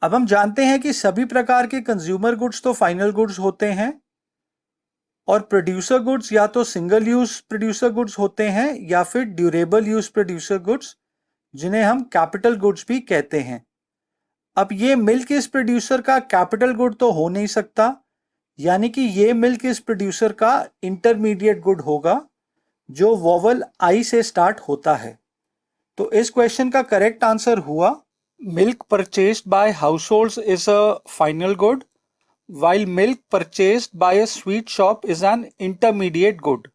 अब हम जानते हैं कि सभी प्रकार के कंज्यूमर गुड्स तो फाइनल गुड्स होते हैं और प्रोड्यूसर गुड्स या तो सिंगल यूज प्रोड्यूसर गुड्स होते हैं या फिर ड्यूरेबल यूज प्रोड्यूसर गुड्स जिन्हें हम कैपिटल गुड्स भी कहते हैं। अब ये मिल्क इस प्रोड्यूसर का कैपिटल गुड तो हो नहीं सकता, यानी कि ये मिल्क इस प्रोड्यूसर का इंटरमीडिएट गुड होगा जो वोवल आई से स्टार्ट होता है। तो इस क्वेश्चन का करेक्ट आंसर हुआ Milk purchased by households is a final good, while milk purchased by a sweet shop is an intermediate good.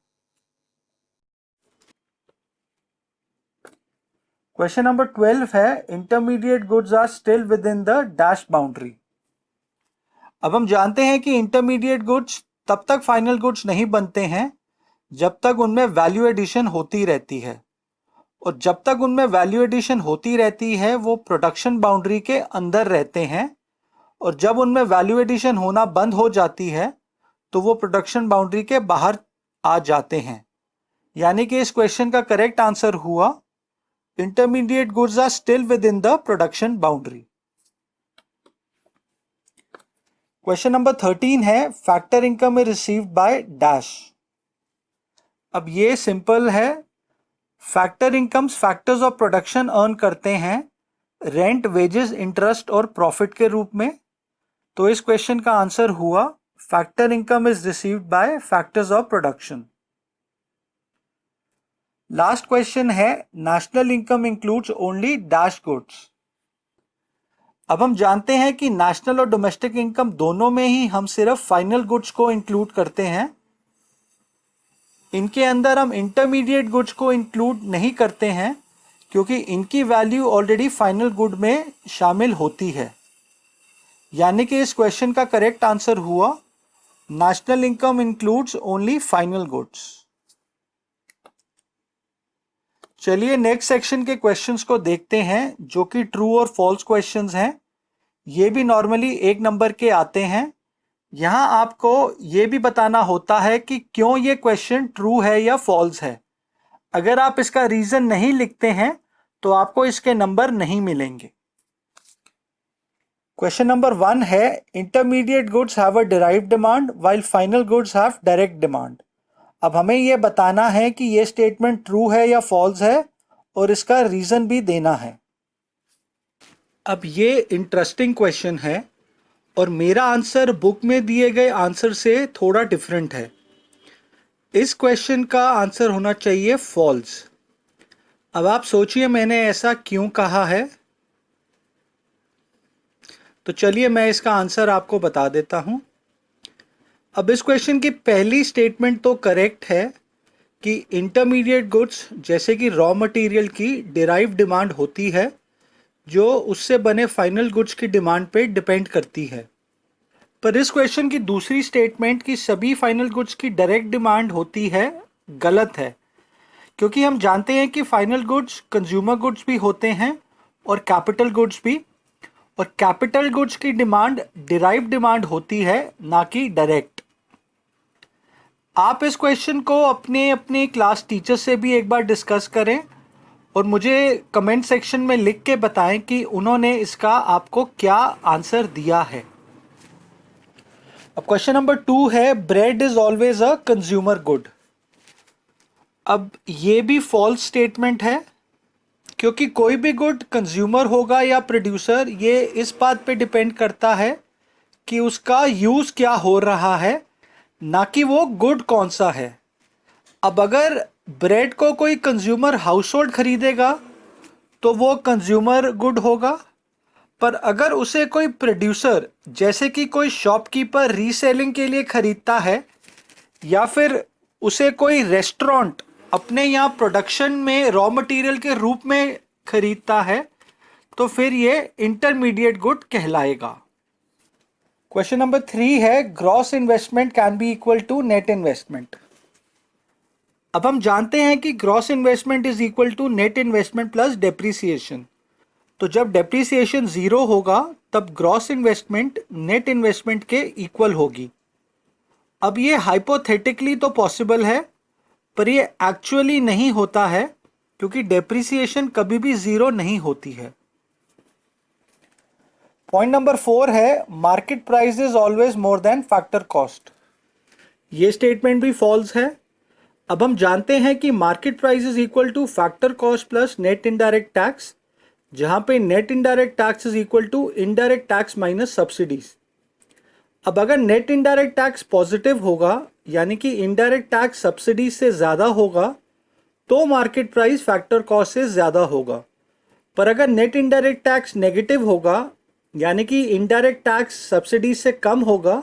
Question number 12 है intermediate goods are still within the dash boundary. अब हम जानते हैं कि intermediate goods तब तक final goods नहीं बनते हैं जब तक उनमें वैल्यू एडिशन होती रहती है, और जब तक उनमें वैल्यू एडिशन होती रहती है वो प्रोडक्शन बाउंड्री के अंदर रहते हैं, और जब उनमें वैल्यू एडिशन होना बंद हो जाती है तो वो प्रोडक्शन बाउंड्री के बाहर आ जाते हैं। यानी कि इस क्वेश्चन का करेक्ट आंसर हुआ intermediate goods are still within the production boundary. Question number 13 है factor income is received by dash. अब ये सिंपल है, factor incomes factors of production earn करते हैं रेंट, वेजेस, इंटरेस्ट और प्रॉफिट के रूप में। तो इस क्वेश्चन का आंसर हुआ factor income is received by factors of production. Last question है national income includes only dash goods. अब हम जानते हैं कि नेशनल और डोमेस्टिक इनकम दोनों में ही हम सिर्फ फाइनल गुड्स को इंक्लूड करते हैं। इनके अंदर हम इंटरमीडिएट गुड्स को इंक्लूड नहीं करते हैं क्योंकि इनकी वैल्यू ऑलरेडी फाइनल गुड में शामिल होती है। यानी कि इस क्वेश्चन का करेक्ट आंसर हुआ national income includes only final goods. चलिए नेक्स्ट सेक्शन के क्वेश्चंस को देखते हैं जो कि ट्रू और फॉल्स क्वेश्चंस हैं। ये भी नॉर्मली 1 नंबर के आते हैं। यहां आपको ये भी बताना होता है कि क्यों ये क्वेश्चन ट्रू है या फॉल्स है। अगर आप इसका रीजन नहीं लिखते हैं तो आपको इसके नंबर नहीं मिलेंगे। क्वेश्चन नंबर 1 है intermediate goods have a derived demand while final goods have direct demand. अब हमें यह बताना है कि यह स्टेटमेंट ट्रू है या फॉल्स है और इसका रीजन भी देना है। अब ये इंटरेस्टिंग क्वेश्चन है और मेरा आंसर बुक में दिए गए आंसर से थोड़ा डिफरेंट है। इस क्वेश्चन का आंसर होना चाहिए फॉल्स। अब आप सोचिए मैंने ऐसा क्यों कहा है, तो चलिए मैं इसका आंसर आपको बता देता हूं। अब इस क्वेश्चन की पहली स्टेटमेंट तो करेक्ट है कि इंटरमीडिएट गुड्स जैसे कि रॉ मटेरियल की डिराइव डिमांड होती है जो उससे बने फाइनल गुड्स की डिमांड पे डिपेंड करती है। पर इस क्वेश्चन की दूसरी स्टेटमेंट कि सभी फाइनल गुड्स की डायरेक्ट डिमांड होती है गलत है, क्योंकि हम जानते हैं कि फाइनल गुड्स कंज्यूमर गुड्स भी होते हैं और कैपिटल गुड्स भी, और कैपिटल गुड्स की डिमांड डिराइव डिमांड होती है ना कि डायरेक्ट। आप इस क्वेश्चन को अपने क्लास टीचर से भी एक बार डिस्कस करें और मुझे कमेंट सेक्शन में लिख के बताएं कि उन्होंने इसका आपको क्या आंसर दिया है। अब क्वेश्चन नंबर 2 है bread is always a consumer good. अब ये भी फॉल्स स्टेटमेंट है क्योंकि कोई भी गुड कंज्यूमर होगा या प्रोड्यूसर, ये इस बात पे डिपेंड करता है कि उसका यूज़ क्या हो रहा है, ना कि वो गुड कौन सा है। अब अगर ब्रेड को कोई कंज्यूमर हाउस होल्ड खरीदेगा तो वो कंज्यूमर गुड होगा, पर अगर उसे कोई प्रोड्यूसर जैसे कि कोई शॉपकीपर रीसेलिंग के लिए खरीदता है या फिर उसे कोई रेस्टोरेंट अपने यहाँ प्रोडक्शन में रॉ मटेरियल के रूप में खरीदता है तो फिर ये इंटरमीडिएट गुड कहलाएगा। क्वेश्चन नंबर 3 है gross investment can be equal to net investment. अब हम जानते हैं कि gross investment is equal to net investment plus depreciation. तो जब डेप्रिसिएशन 0 होगा तब ग्रॉस इन्वेस्टमेंट नेट इन्वेस्टमेंट के इक्वल होगी। अब ये हाइपोथेटिकली तो पॉसिबल है पर ये एक्चुअली नहीं होता है क्योंकि डेप्रिसिएशन कभी भी 0 नहीं होती है। पॉइंट नंबर 4 है market price is always more than factor cost. ये स्टेटमेंट भी फॉल्स है। अब हम जानते हैं कि market price is equal to factor cost plus net indirect tax, जहां पे net indirect tax is equal to indirect tax minus subsidies. अब अगर नेट इनडायरेक्ट टैक्स पॉजिटिव होगा यानी कि इनडायरेक्ट टैक्स सब्सिडीज से ज़्यादा होगा तो मार्केट प्राइस फैक्टर कॉस्ट से ज़्यादा होगा। पर अगर नेट इनडायरेक्ट टैक्स नेगेटिव होगा, यानी कि इनडायरेक्ट टैक्स सब्सिडी से कम होगा,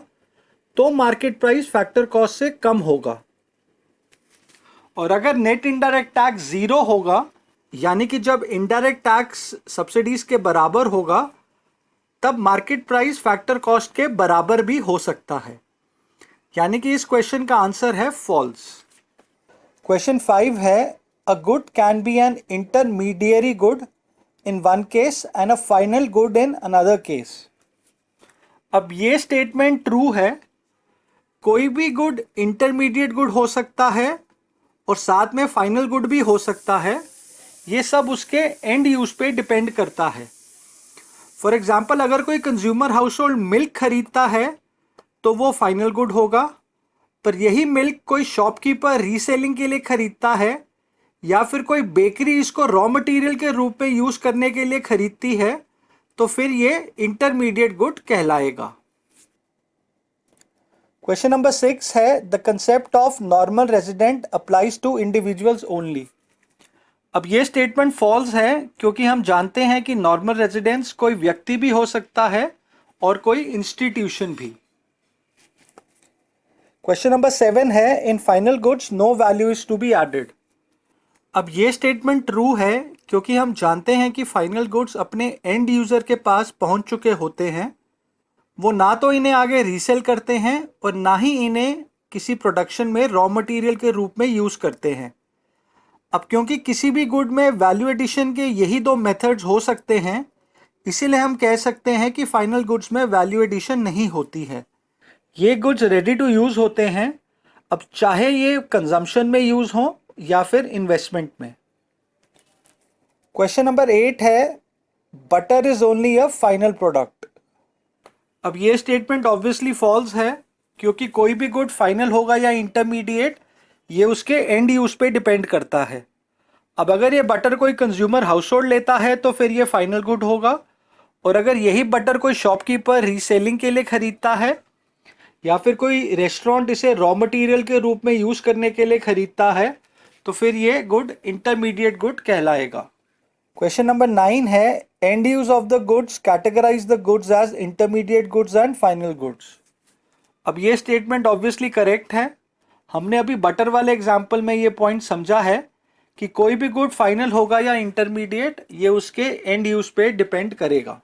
तो मार्केट प्राइस फैक्टर कॉस्ट से कम होगा। और अगर नेट इनडायरेक्ट टैक्स जीरो होगा, यानी कि जब इनडायरेक्ट टैक्स सब्सिडीज के बराबर होगा, तब मार्केट प्राइस फैक्टर कॉस्ट के बराबर भी हो सकता है। यानी कि इस क्वेश्चन का आंसर है फॉल्स। क्वेश्चन 5 है, a good can be an intermediary good in one case and a final good in another case. अब ये स्टेटमेंट ट्रू है। कोई भी गुड इंटरमीडिएट गुड हो सकता है और साथ में फाइनल गुड भी हो सकता है। ये सब उसके एंड यूज पे डिपेंड करता है। फॉर एग्जाम्पल, अगर कोई कंज्यूमर हाउस होल्ड मिल्क खरीदता है तो वो फाइनल गुड होगा, पर यही मिल्क कोई शॉपकीपर रीसेलिंग के लिए खरीदता है या फिर कोई बेकरी इसको रॉ मटेरियल के रूप में यूज करने के लिए खरीदती है, तो फिर ये इंटरमीडिएट गुड कहलाएगा। क्वेश्चन नंबर 6 है, the concept of normal resident applies to individuals only. अब ये स्टेटमेंट फॉल्स है, क्योंकि हम जानते हैं कि नॉर्मल रेजिडेंस कोई व्यक्ति भी हो सकता है और कोई इंस्टीट्यूशन भी। क्वेश्चन नंबर 7 है, in final goods no value is to be added. अब ये स्टेटमेंट ट्रू है, क्योंकि हम जानते हैं कि फाइनल गुड्स अपने एंड यूजर के पास पहुंच चुके होते हैं। वो ना तो इन्हें आगे रीसेल करते हैं और ना ही इन्हें किसी प्रोडक्शन में रॉ मटेरियल के रूप में यूज करते हैं। अब क्योंकि किसी भी गुड में वैल्यू एडिशन के यही दो मेथड्स हो सकते हैं, इसीलिए हम कह सकते हैं कि फाइनल गुड्स में वैल्यू एडिशन नहीं होती है। ये गुड्स रेडी टू यूज होते हैं, अब चाहे ये कंजम्पशन में यूज हो या फिर इन्वेस्टमेंट में। क्वेश्चन नंबर 8 है, butter is only a final product. अब ये स्टेटमेंट ऑब्वियसली फॉल्स है, क्योंकि कोई भी गुड फाइनल होगा या इंटरमीडिएट, ये उसके एंड यूज पे डिपेंड करता है। अब अगर ये बटर कोई कंज्यूमर हाउस होल्ड लेता है तो फिर ये फाइनल गुड होगा, और अगर यही बटर कोई शॉपकीपर रीसेलिंग के लिए खरीदता है या फिर कोई रेस्टोरेंट इसे रॉ मटेरियल के रूप में यूज करने के लिए खरीदता है, तो फिर ये गुड इंटरमीडिएट गुड कहलाएगा। क्वेश्चन नंबर 9 है, end use of the goods categorise the goods as intermediate goods and final goods. अब ये स्टेटमेंट ऑब्वियसली करेक्ट है। हमने अभी बटर वाले एग्जाम्पल में ये पॉइंट समझा है कि कोई भी गुड फाइनल होगा या इंटरमीडिएट, ये उसके एंड यूज पे डिपेंड करेगा।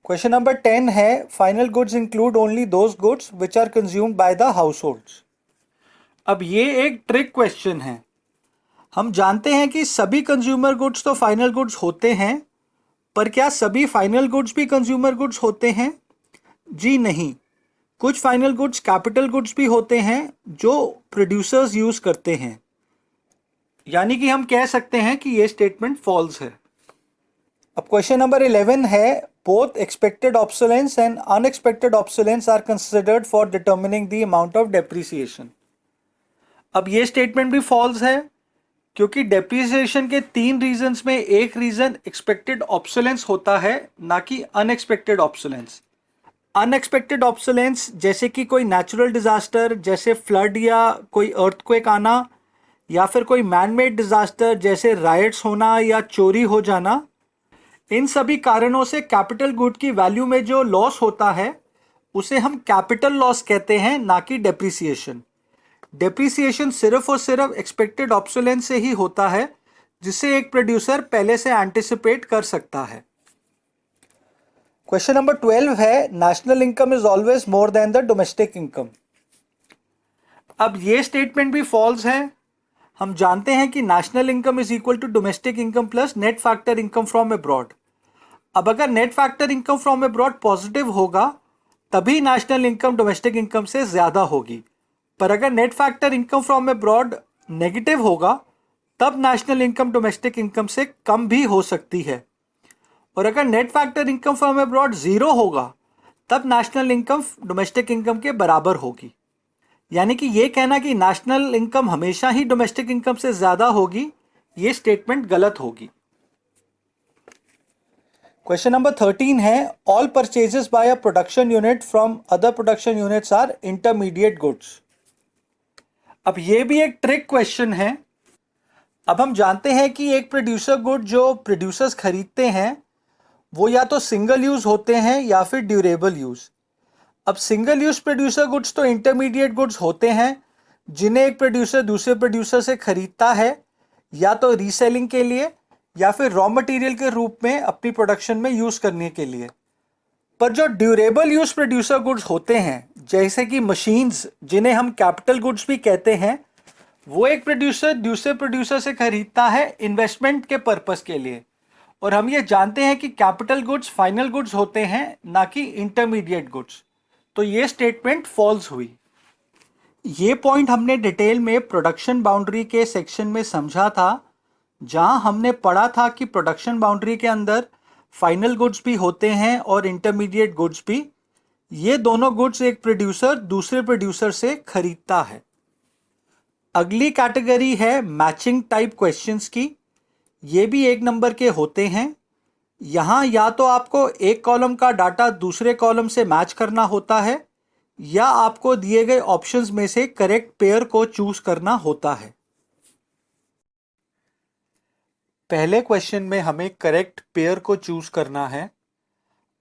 क्वेश्चन नंबर 10 है, final goods include only those goods which are consumed by the households. अब ये एक ट्रिक क्वेश्चन है। हम जानते हैं कि सभी कंज्यूमर गुड्स तो फाइनल गुड्स होते हैं, पर क्या सभी फाइनल गुड्स भी कंज्यूमर गुड्स होते हैं? जी नहीं। कुछ फाइनल गुड्स कैपिटल गुड्स भी होते हैं जो प्रोड्यूसर्स यूज करते हैं। यानी कि हम कह सकते हैं कि ये स्टेटमेंट फॉल्स है। अब क्वेश्चन नंबर 11 है, both expected obsolescence and unexpected obsolescence are considered for determining the amount of depreciation. अब ये स्टेटमेंट भी फॉल्स है, क्योंकि डेप्रिसिएशन के 3 रीजंस में एक रीजन एक्सपेक्टेड ऑब्सोलेंस होता है, ना कि अनएक्सपेक्टेड ऑब्सोलेंस। अनएक्सपेक्टेड ऑब्सोलेंस जैसे कि कोई नेचुरल डिजास्टर जैसे फ्लड या कोई अर्थक्वेक आना, या फिर कोई मैन मेड डिजास्टर जैसे राइट्स होना या चोरी हो जाना, इन सभी कारणों से कैपिटल गुड की वैल्यू में जो लॉस होता है उसे हम कैपिटल लॉस कहते हैं, ना कि डेप्रिसिएशन। डेप्रिसिएशन सिर्फ और सिर्फ एक्सपेक्टेड ऑब्सोलेंस से ही होता है, जिसे एक प्रोड्यूसर पहले से एंटिसिपेट कर सकता है। क्वेश्चन नंबर 12 है, national income is always more then the domestic income. अब ये स्टेटमेंट भी फॉल्स है। हम जानते हैं कि national income is equal to domestic income plus net factor income from abroad. अब अगर net factor income from abroad positive होगा, तभी नेशनल इनकम डोमेस्टिक इनकम से ज्यादा होगी, पर अगर net factor income from abroad negative होगा, तब नेशनल इनकम डोमेस्टिक इनकम से कम भी हो सकती है। और अगर net factor income from abroad 0 होगा, तब नेशनल इनकम डोमेस्टिक इनकम के बराबर होगी। यानी कि ये कहना कि नेशनल इनकम हमेशा ही डोमेस्टिक इनकम से ज्यादा होगी, ये स्टेटमेंट गलत होगी। क्वेश्चन नंबर 13 है, all purchases by a production unit from other production units are intermediate goods. अब ये भी एक ट्रिक क्वेश्चन है। अब हम जानते हैं कि एक प्रोड्यूसर गुड जो प्रोड्यूसर्स खरीदते हैं वो या तो सिंगल यूज होते हैं या फिर ड्यूरेबल यूज। अब सिंगल यूज प्रोड्यूसर गुड्स तो इंटरमीडिएट गुड्स होते हैं जिन्हें एक प्रोड्यूसर दूसरे प्रोड्यूसर से खरीदता है या तो रीसेलिंग के लिए या फिर रॉ मटेरियल के रूप में अपनी प्रोडक्शन में यूज करने के लिए। पर जो ड्यूरेबल यूज प्रोड्यूसर गुड्स होते हैं जैसे कि मशीन्स जिन्हें हम कैपिटल गुड्स भी कहते हैं, वो एक प्रोड्यूसर दूसरे प्रोड्यूसर से खरीदता है इन्वेस्टमेंट के पर्पस के लिए। और हम ये जानते हैं कि कैपिटल गुड्स फाइनल गुड्स होते हैं ना कि इंटरमीडिएट गुड्स। तो ये स्टेटमेंट फॉल्स हुई। ये पॉइंट हमने डिटेल में प्रोडक्शन बाउंड्री के सेक्शन में समझा था, जहां हमने पढ़ा था कि प्रोडक्शन बाउंड्री के अंदर फाइनल गुड्स भी होते हैं और इंटरमीडिएट गुड्स भी। ये दोनों गुड्स एक प्रोड्यूसर दूसरे प्रोड्यूसर से खरीदता है। अगली कैटेगरी है मैचिंग टाइप क्वेश्चंस की। ये भी 1 नंबर के होते हैं। यहाँ या तो आपको एक कॉलम का डाटा दूसरे कॉलम से मैच करना होता है या आपको दिए गए ऑप्शंस में से करेक्ट पेयर को चूज करना होता है। पहले क्वेश्चन में हमें करेक्ट पेयर को चूज करना है।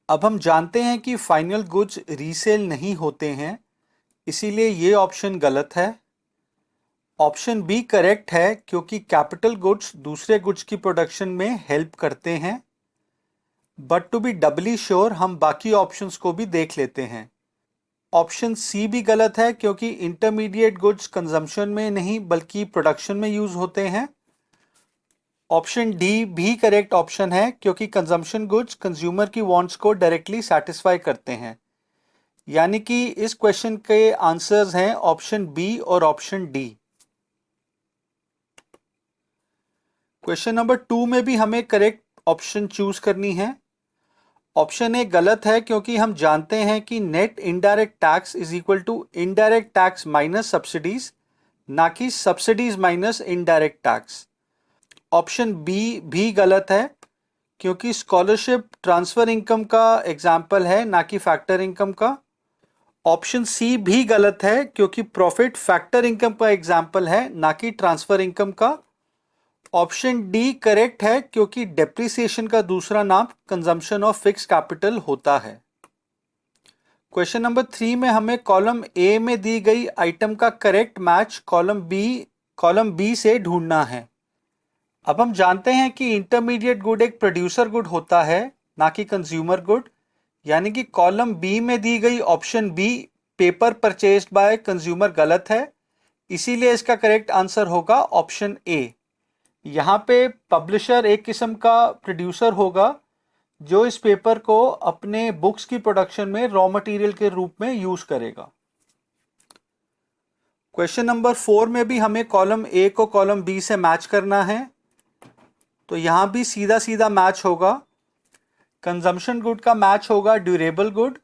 अब हम जानते हैं कि फाइनल गुड्स रीसेल नहीं होते हैं, इसीलिए ये ऑप्शन गलत है। ऑप्शन बी करेक्ट है क्योंकि कैपिटल गुड्स दूसरे गुड्स की प्रोडक्शन में हेल्प करते हैं। But to be Dabali sure हम बाकी ऑप्शंस को भी देख लेते हैं। ऑप्शन सी भी गलत है क्योंकि इंटरमीडिएट गुड्स कंजम्पशन में नहीं बल्कि प्रोडक्शन में यूज होते हैं। ऑप्शन डी भी करेक्ट ऑप्शन है क्योंकि कंजम्पशन गुड्स कंज्यूमर की वांट्स को डायरेक्टली सेटिस्फाई करते हैं। यानी कि इस क्वेश्चन के आंसर्स हैं ऑप्शन बी और ऑप्शन डी। क्वेश्चन नंबर 2 में भी हमें करेक्ट ऑप्शन चूज करनी है। ऑप्शन ए गलत है क्योंकि हम जानते हैं कि net indirect tax is equal to indirect tax minus subsidies, ना कि subsidies minus indirect tax. Option B भी गलत है क्योंकि स्कॉलरशिप ट्रांसफर इनकम का एग्जाम्पल है ना कि फैक्टर इनकम का। ऑप्शन सी भी गलत है क्योंकि प्रॉफिट फैक्टर इनकम का एग्जाम्पल है ना कि ट्रांसफर इनकम का। ऑप्शन डी करेक्ट है क्योंकि डेप्रिसिएशन का दूसरा नाम कंजम्पशन ऑफ फिक्स कैपिटल होता है। क्वेश्चन नंबर 3 में हमें कॉलम ए में दी गई आइटम का करेक्ट मैच कॉलम बी से ढूंढना है। अब हम जानते हैं कि इंटरमीडिएट गुड एक प्रोड्यूसर गुड होता है ना कि कंज्यूमर गुड। यानी कि कॉलम बी में दी गई option B paper purchased by consumer गलत है, इसीलिए इसका करेक्ट आंसर होगा ऑप्शन ए। यहाँ पे पब्लिशर एक किस्म का प्रोड्यूसर होगा जो इस पेपर को अपने बुक्स की प्रोडक्शन में रॉ मटेरियल के रूप में यूज करेगा। क्वेश्चन नंबर 4 में भी हमें कॉलम ए को कॉलम बी से मैच करना है, तो यहाँ भी सीधा सीधा मैच होगा। कंजम्पशन गुड का मैच होगा ड्यूरेबल गुड,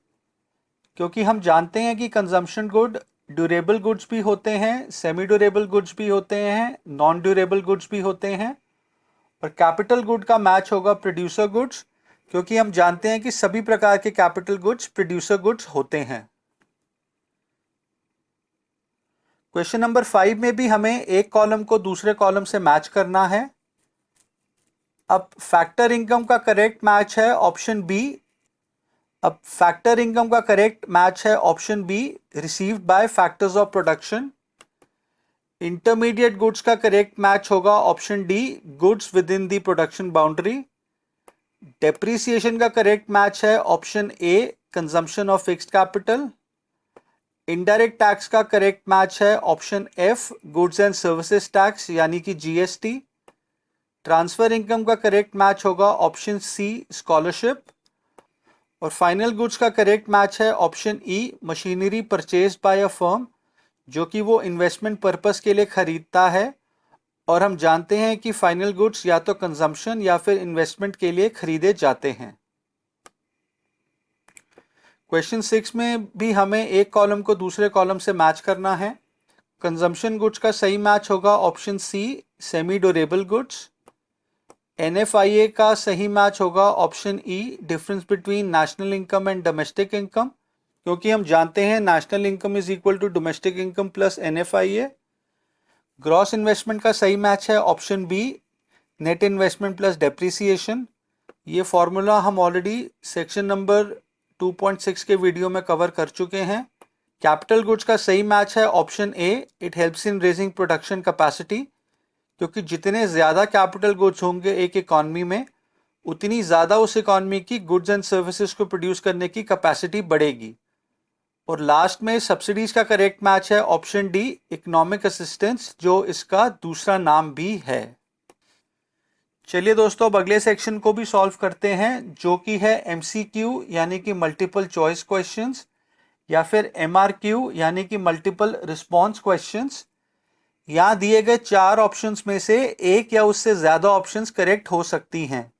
क्योंकि हम जानते हैं कि कंजम्पशन गुड ड्यूरेबल गुड्स भी होते हैं, सेमी ड्यूरेबल गुड्स भी होते हैं, नॉन ड्यूरेबल गुड्स भी होते हैं। और कैपिटल गुड का मैच होगा प्रोड्यूसर गुड्स, क्योंकि हम जानते हैं कि सभी प्रकार के कैपिटल गुड्स प्रोड्यूसर गुड्स होते हैं। क्वेश्चन नंबर 5 में भी हमें एक कॉलम को दूसरे कॉलम से मैच करना है। अब फैक्टर इनकम का करेक्ट मैच है ऑप्शन बी। अब फैक्टर इनकम का करेक्ट मैच है option B, received by factors of production. Intermediate goods का करेक्ट मैच होगा option D, goods within the production boundary. Depreciation का करेक्ट मैच है option A, consumption of fixed capital. Indirect tax का करेक्ट मैच है option F, goods and services tax यानी कि जीएसटी। ट्रांसफर इनकम का करेक्ट मैच होगा ऑप्शन सी, स्कॉलरशिप। और फाइनल गुड्स का करेक्ट मैच है option E, machinery purchased by a firm, जो कि वो इन्वेस्टमेंट पर्पस के लिए खरीदता है। और हम जानते हैं कि फाइनल गुड्स या तो कंजम्पशन या फिर इन्वेस्टमेंट के लिए खरीदे जाते हैं। क्वेश्चन 6 में भी हमें एक कॉलम को दूसरे कॉलम से मैच करना है। कंजम्पशन गुड्स का सही मैच होगा option C, semi durable goods. NFIA का सही मैच होगा option E, difference between national income and domestic income, क्योंकि हम जानते हैं national income is equal to domestic income plus NFIA। Gross investment का सही मैच है option B, net investment plus depreciation. ये फॉर्मूला हम ऑलरेडी सेक्शन नंबर 2.6 के वीडियो में कवर कर चुके हैं। कैपिटल गुड्स का सही मैच है option A, it helps in raising production capacity, क्योंकि जितने ज़्यादा कैपिटल गुड्स होंगे एक इकॉनमी में, उतनी ज़्यादा उस इकॉनमी की गुड्स एंड सर्विसेज को प्रोड्यूस करने की कैपेसिटी बढ़ेगी। और लास्ट में सब्सिडीज का करेक्ट मैच है ऑप्शन डी, इकोनॉमिक असिस्टेंस, जो इसका दूसरा नाम भी है। चलिए दोस्तों, अब अगले सेक्शन को भी सॉल्व करते हैं, जो कि है एमसीक्यू यानी कि मल्टीपल चॉइस क्वेश्चंस, या फिर एमआरक्यू यानी कि मल्टीपल रिस्पॉन्स क्वेश्चंस। यहाँ दिए गए 4 ऑप्शंस में से एक या उससे ज़्यादा ऑप्शंस करेक्ट हो सकती हैं।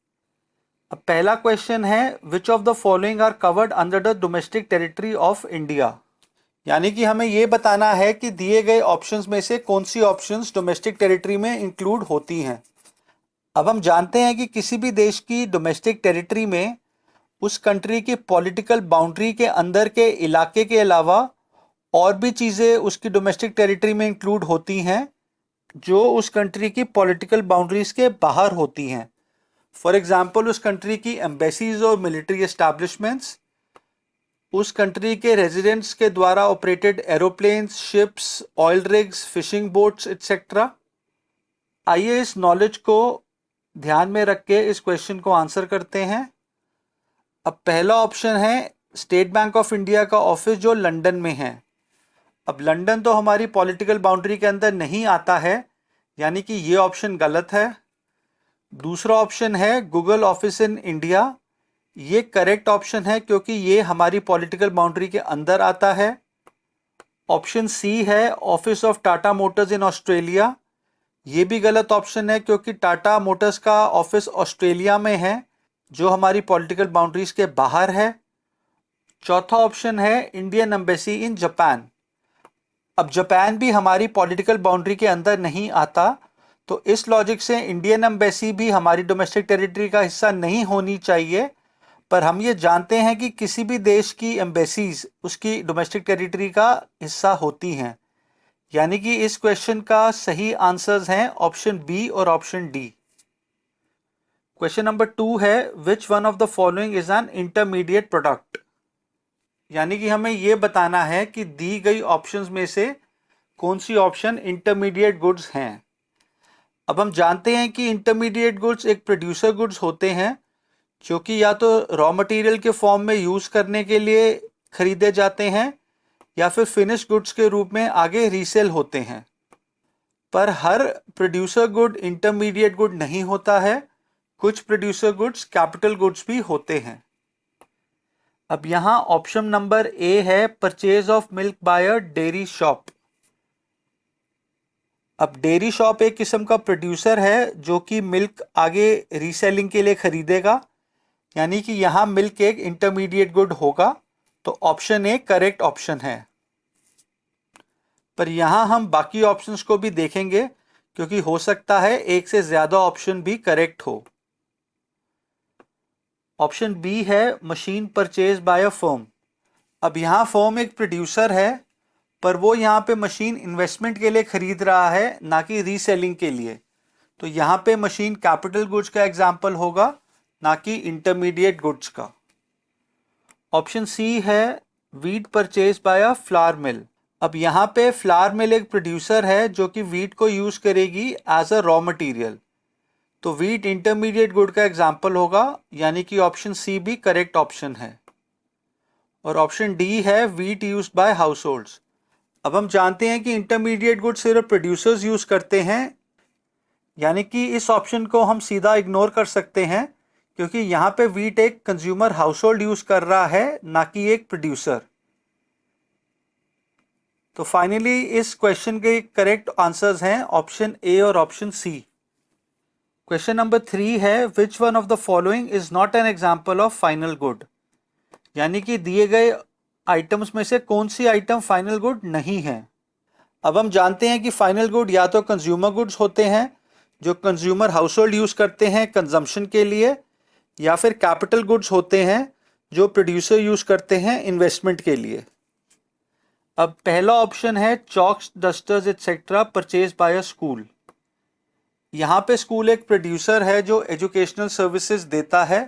अब पहला क्वेश्चन है, which of the following are covered under the domestic territory of India. यानी कि हमें ये बताना है कि दिए गए ऑप्शंस में से कौन सी ऑप्शंस डोमेस्टिक टेरिटरी में इंक्लूड होती हैं। अब हम जानते हैं कि किसी भी देश की डोमेस्टिक टेरिटरी में उस कंट्री की पॉलिटिकल बाउंड्री के अंदर के इलाके के अलावा और भी चीज़ें उसकी डोमेस्टिक टेरिटरी में इंक्लूड होती हैं जो उस कंट्री की पॉलिटिकल बाउंड्रीज के बाहर होती हैं। फॉर एग्जाम्पल, उस कंट्री की एम्बेसीज और मिलिट्री एस्टैब्लिशमेंट्स, उस कंट्री के रेजिडेंट्स के द्वारा operated aeroplanes, ships, oil rigs, fishing boats etcetera. आइए इस नॉलेज को ध्यान में रख के इस क्वेश्चन को आंसर करते हैं। अब पहला ऑप्शन है स्टेट बैंक ऑफ इंडिया का ऑफिस जो लंदन में है। अब लंदन तो हमारी पॉलिटिकल बाउंड्री के अंदर नहीं आता है, यानी कि ये ऑप्शन गलत है। दूसरा ऑप्शन है गूगल ऑफिस इन इंडिया, ये करेक्ट ऑप्शन है क्योंकि ये हमारी पॉलिटिकल बाउंड्री के अंदर आता है। ऑप्शन सी है office of Tata Motors in Australia, ये भी गलत ऑप्शन है क्योंकि टाटा मोटर्स का ऑफिस ऑस्ट्रेलिया में है जो हमारी पॉलिटिकल बाउंड्रीज के बाहर है। चौथा ऑप्शन है इंडियन एम्बेसी इन जापान। अब जापान भी हमारी पॉलिटिकल बाउंड्री के अंदर नहीं आता, तो इस लॉजिक से इंडियन एम्बेसी भी हमारी डोमेस्टिक टेरिटरी का हिस्सा नहीं होनी चाहिए। पर हम ये जानते हैं कि किसी भी देश की एम्बेसीज उसकी डोमेस्टिक टेरिटरी का हिस्सा होती हैं, यानी कि इस क्वेश्चन का सही आंसर्स हैं ऑप्शन बी और ऑप्शन डी। क्वेश्चन नंबर 2 है, which one of the following is an intermediate product. यानी कि हमें यह बताना है कि दी गई ऑप्शंस में से कौन सी ऑप्शन इंटरमीडिएट गुड्स हैं। अब हम जानते हैं कि इंटरमीडिएट गुड्स एक प्रोड्यूसर गुड्स होते हैं जो कि या तो रॉ मटेरियल के फॉर्म में यूज़ करने के लिए खरीदे जाते हैं या फिर फिनिश गुड्स के रूप में आगे रीसेल होते हैं। पर हर प्रोड्यूसर गुड इंटरमीडिएट गुड नहीं होता है, कुछ प्रोड्यूसर गुड्स कैपिटल गुड्स भी होते हैं। अब यहाँ ऑप्शन नंबर ए है purchase of milk bye a dairy shop. अब डेयरी शॉप एक किस्म का प्रोड्यूसर है जो कि मिल्क आगे रीसेलिंग के लिए खरीदेगा, यानी कि यहाँ मिल्क एक इंटरमीडिएट गुड होगा, तो ऑप्शन ए करेक्ट ऑप्शन है। पर यहाँ हम बाकी ऑप्शंस को भी देखेंगे क्योंकि हो सकता है एक से ज़्यादा ऑप्शन भी करेक्ट हो। ऑप्शन बी है machine purchase by a firm. अब यहाँ फर्म एक प्रोड्यूसर है, पर वो यहाँ पे मशीन इन्वेस्टमेंट के लिए खरीद रहा है, ना कि रीसेलिंग के लिए। तो यहाँ पे मशीन कैपिटल गुड्स का एग्जाम्पल होगा, ना कि इंटरमीडिएट गुड्स का। ऑप्शन सी है wheat purchase by a flour mill. अब यहाँ पे फ्लावर मिल एक प्रोड्यूसर है जो कि वीट को यूज़ करेगी एज अ रॉ मटेरियल, तो वीट इंटरमीडिएट गुड का एग्जाम्पल होगा, यानी कि ऑप्शन सी भी करेक्ट ऑप्शन है। और ऑप्शन डी है wheat used by house holds. अब हम जानते हैं कि इंटरमीडिएट गुड सिर्फ प्रोड्यूसर्स यूज़ करते हैं, यानी कि इस ऑप्शन को हम सीधा इग्नोर कर सकते हैं क्योंकि यहाँ पे वीट एक कंज्यूमर हाउस होल्ड यूज़ कर रहा है, ना कि एक प्रोड्यूसर। तो फाइनली इस क्वेश्चन के करेक्ट आंसर्स हैं ऑप्शन ए और ऑप्शन सी। क्वेश्चन नंबर 3 है, which one of the following is not an example of final good. यानी कि दिए गए आइटम्स में से कौन सी आइटम फाइनल गुड नहीं है। अब हम जानते हैं कि फाइनल गुड या तो कंज्यूमर गुड्स होते हैं जो कंज्यूमर हाउस होल्ड यूज़ करते हैं कंजम्पशन के लिए, या फिर कैपिटल गुड्स होते हैं जो प्रोड्यूसर यूज़ करते हैं इन्वेस्टमेंट के लिए। अब पहला ऑप्शन है chalks, dusters etcetera purchase by a school. यहाँ पे स्कूल एक प्रोड्यूसर है जो एजुकेशनल सर्विसेज देता है।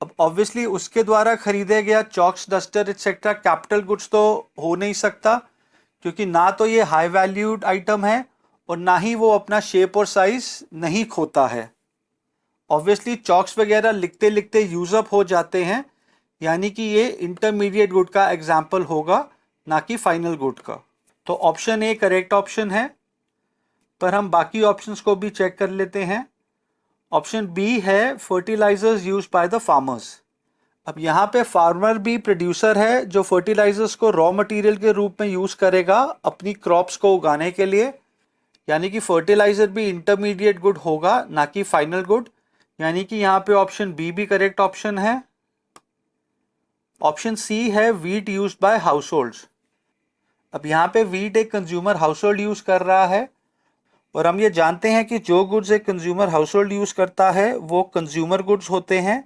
अब ऑब्वियसली उसके द्वारा खरीदे गया chalks, duster etcetera capital goods तो हो नहीं सकता, क्योंकि ना तो ये हाई वैल्यूड आइटम है और ना ही वो अपना शेप और साइज नहीं खोता है। ऑब्वियसली चॉक्स वगैरह लिखते लिखते यूज अप हो जाते हैं, यानी कि ये इंटरमीडिएट गुड का एग्जाम्पल होगा, ना कि फाइनल गुड का। तो ऑप्शन ए करेक्ट ऑप्शन है, पर हम बाकी ऑप्शंस को भी चेक कर लेते हैं। ऑप्शन बी है fertilisers used by the farmers. अब यहाँ पे फार्मर भी प्रोड्यूसर है जो फर्टिलाइजर्स को रॉ मटेरियल के रूप में यूज करेगा अपनी क्रॉप्स को उगाने के लिए, यानी कि फर्टिलाइजर भी इंटरमीडिएट गुड होगा, ना कि फाइनल गुड। यानी कि यहाँ पे ऑप्शन बी भी करेक्ट ऑप्शन है। ऑप्शन सी है wheat used by house holds. अब यहाँ पे वीट एक कंज्यूमर हाउस होल्ड यूज कर रहा है, और हम ये जानते हैं कि जो गुड्स एक कंज्यूमर हाउस होल्ड यूज करता है वो कंज्यूमर गुड्स होते हैं,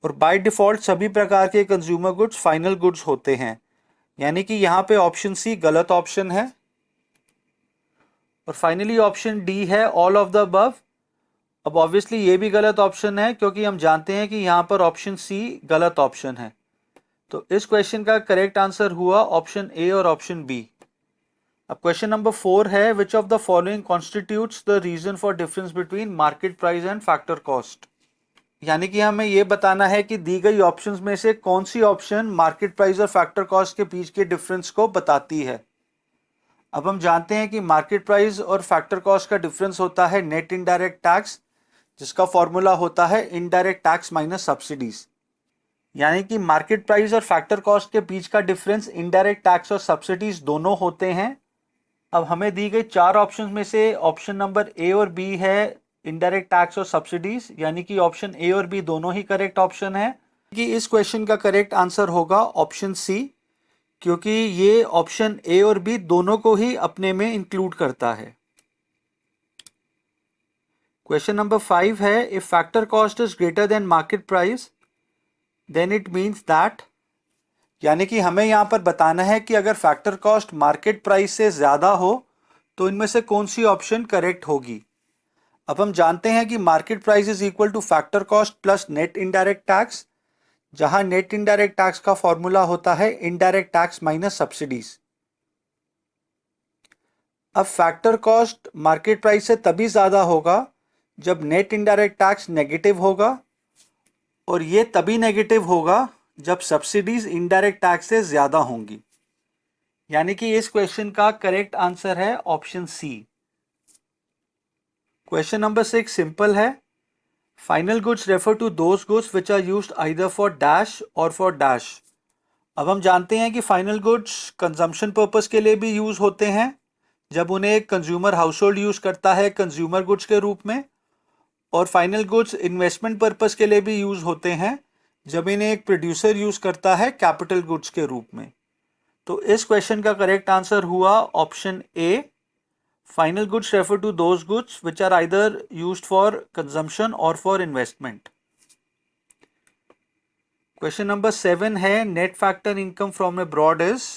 और बाय डिफॉल्ट सभी प्रकार के कंज्यूमर गुड्स फाइनल गुड्स होते हैं। यानी कि यहाँ पे ऑप्शन सी गलत ऑप्शन है। और फाइनली ऑप्शन डी है ऑल ऑफ द अबव। अब ऑब्वियसली ये भी गलत ऑप्शन है, क्योंकि हम जानते हैं कि यहाँ पर ऑप्शन सी गलत ऑप्शन है। तो इस क्वेश्चन का करेक्ट आंसर हुआ ऑप्शन ए और ऑप्शन बी। अब क्वेश्चन नंबर 4 है which of the following constitutes the reason for difference between market price and factor cost. यानी कि हमें यह बताना है कि दी गई ऑप्शंस में से कौन सी ऑप्शन मार्केट प्राइस और फैक्टर कॉस्ट के बीच के डिफरेंस को बताती है। अब हम जानते हैं कि मार्केट प्राइस और फैक्टर कॉस्ट का डिफरेंस होता है नेट इनडायरेक्ट टैक्स, जिसका फॉर्मूला होता है इनडायरेक्ट टैक्स माइनस सब्सिडीज। यानी कि मार्केट प्राइस और फैक्टर कॉस्ट के बीच का डिफरेंस इनडायरेक्ट टैक्स और सब्सिडीज दोनों होते हैं। अब हमें दी गई 4 ऑप्शन में से ऑप्शन नंबर ए और बी है इनडायरेक्ट टैक्स और सब्सिडीज, यानी कि ऑप्शन ए और बी दोनों ही करेक्ट ऑप्शन है। कि इस क्वेश्चन का करेक्ट आंसर होगा ऑप्शन सी, क्योंकि ये ऑप्शन ए और बी दोनों को ही अपने में इंक्लूड करता है। क्वेश्चन नंबर 5 है if factor cost is greater than market price then it means that. यानी कि हमें यहाँ पर बताना है कि अगर फैक्टर कॉस्ट मार्केट प्राइस से ज़्यादा हो तो इनमें से कौन सी ऑप्शन करेक्ट होगी। अब हम जानते हैं कि market price is equal to factor cost plus net indirect tax, जहां नेट इनडायरेक्ट टैक्स का फॉर्मूला होता है इनडायरेक्ट टैक्स माइनस सब्सिडीज। अब फैक्टर कॉस्ट मार्केट प्राइस से तभी ज़्यादा होगा जब नेट इनडायरेक्ट टैक्स नेगेटिव होगा, और ये तभी नेगेटिव होगा जब सब्सिडीज इनडायरेक्ट टैक्स से ज़्यादा होंगी। यानी कि इस क्वेश्चन का करेक्ट आंसर है option C. Question number 6 simple है। Final goods refer to those goods which are used either for dash और फॉर डैश। अब हम जानते हैं कि फाइनल गुड्स कंजम्पशन पर्पस के लिए भी यूज होते हैं, जब उन्हें एक कंज्यूमर हाउस होल्ड यूज करता है कंज्यूमर गुड्स के रूप में, और फाइनल गुड्स इन्वेस्टमेंट पर्पस के लिए भी यूज होते हैं जब इन्हें एक प्रोड्यूसर यूज करता है कैपिटल गुड्स के रूप में। तो इस क्वेश्चन का करेक्ट आंसर हुआ option A. Final goods refer to those goods which are either used for consumption और फॉर इन्वेस्टमेंट। क्वेश्चन नंबर 7 है net factor income from abroad is.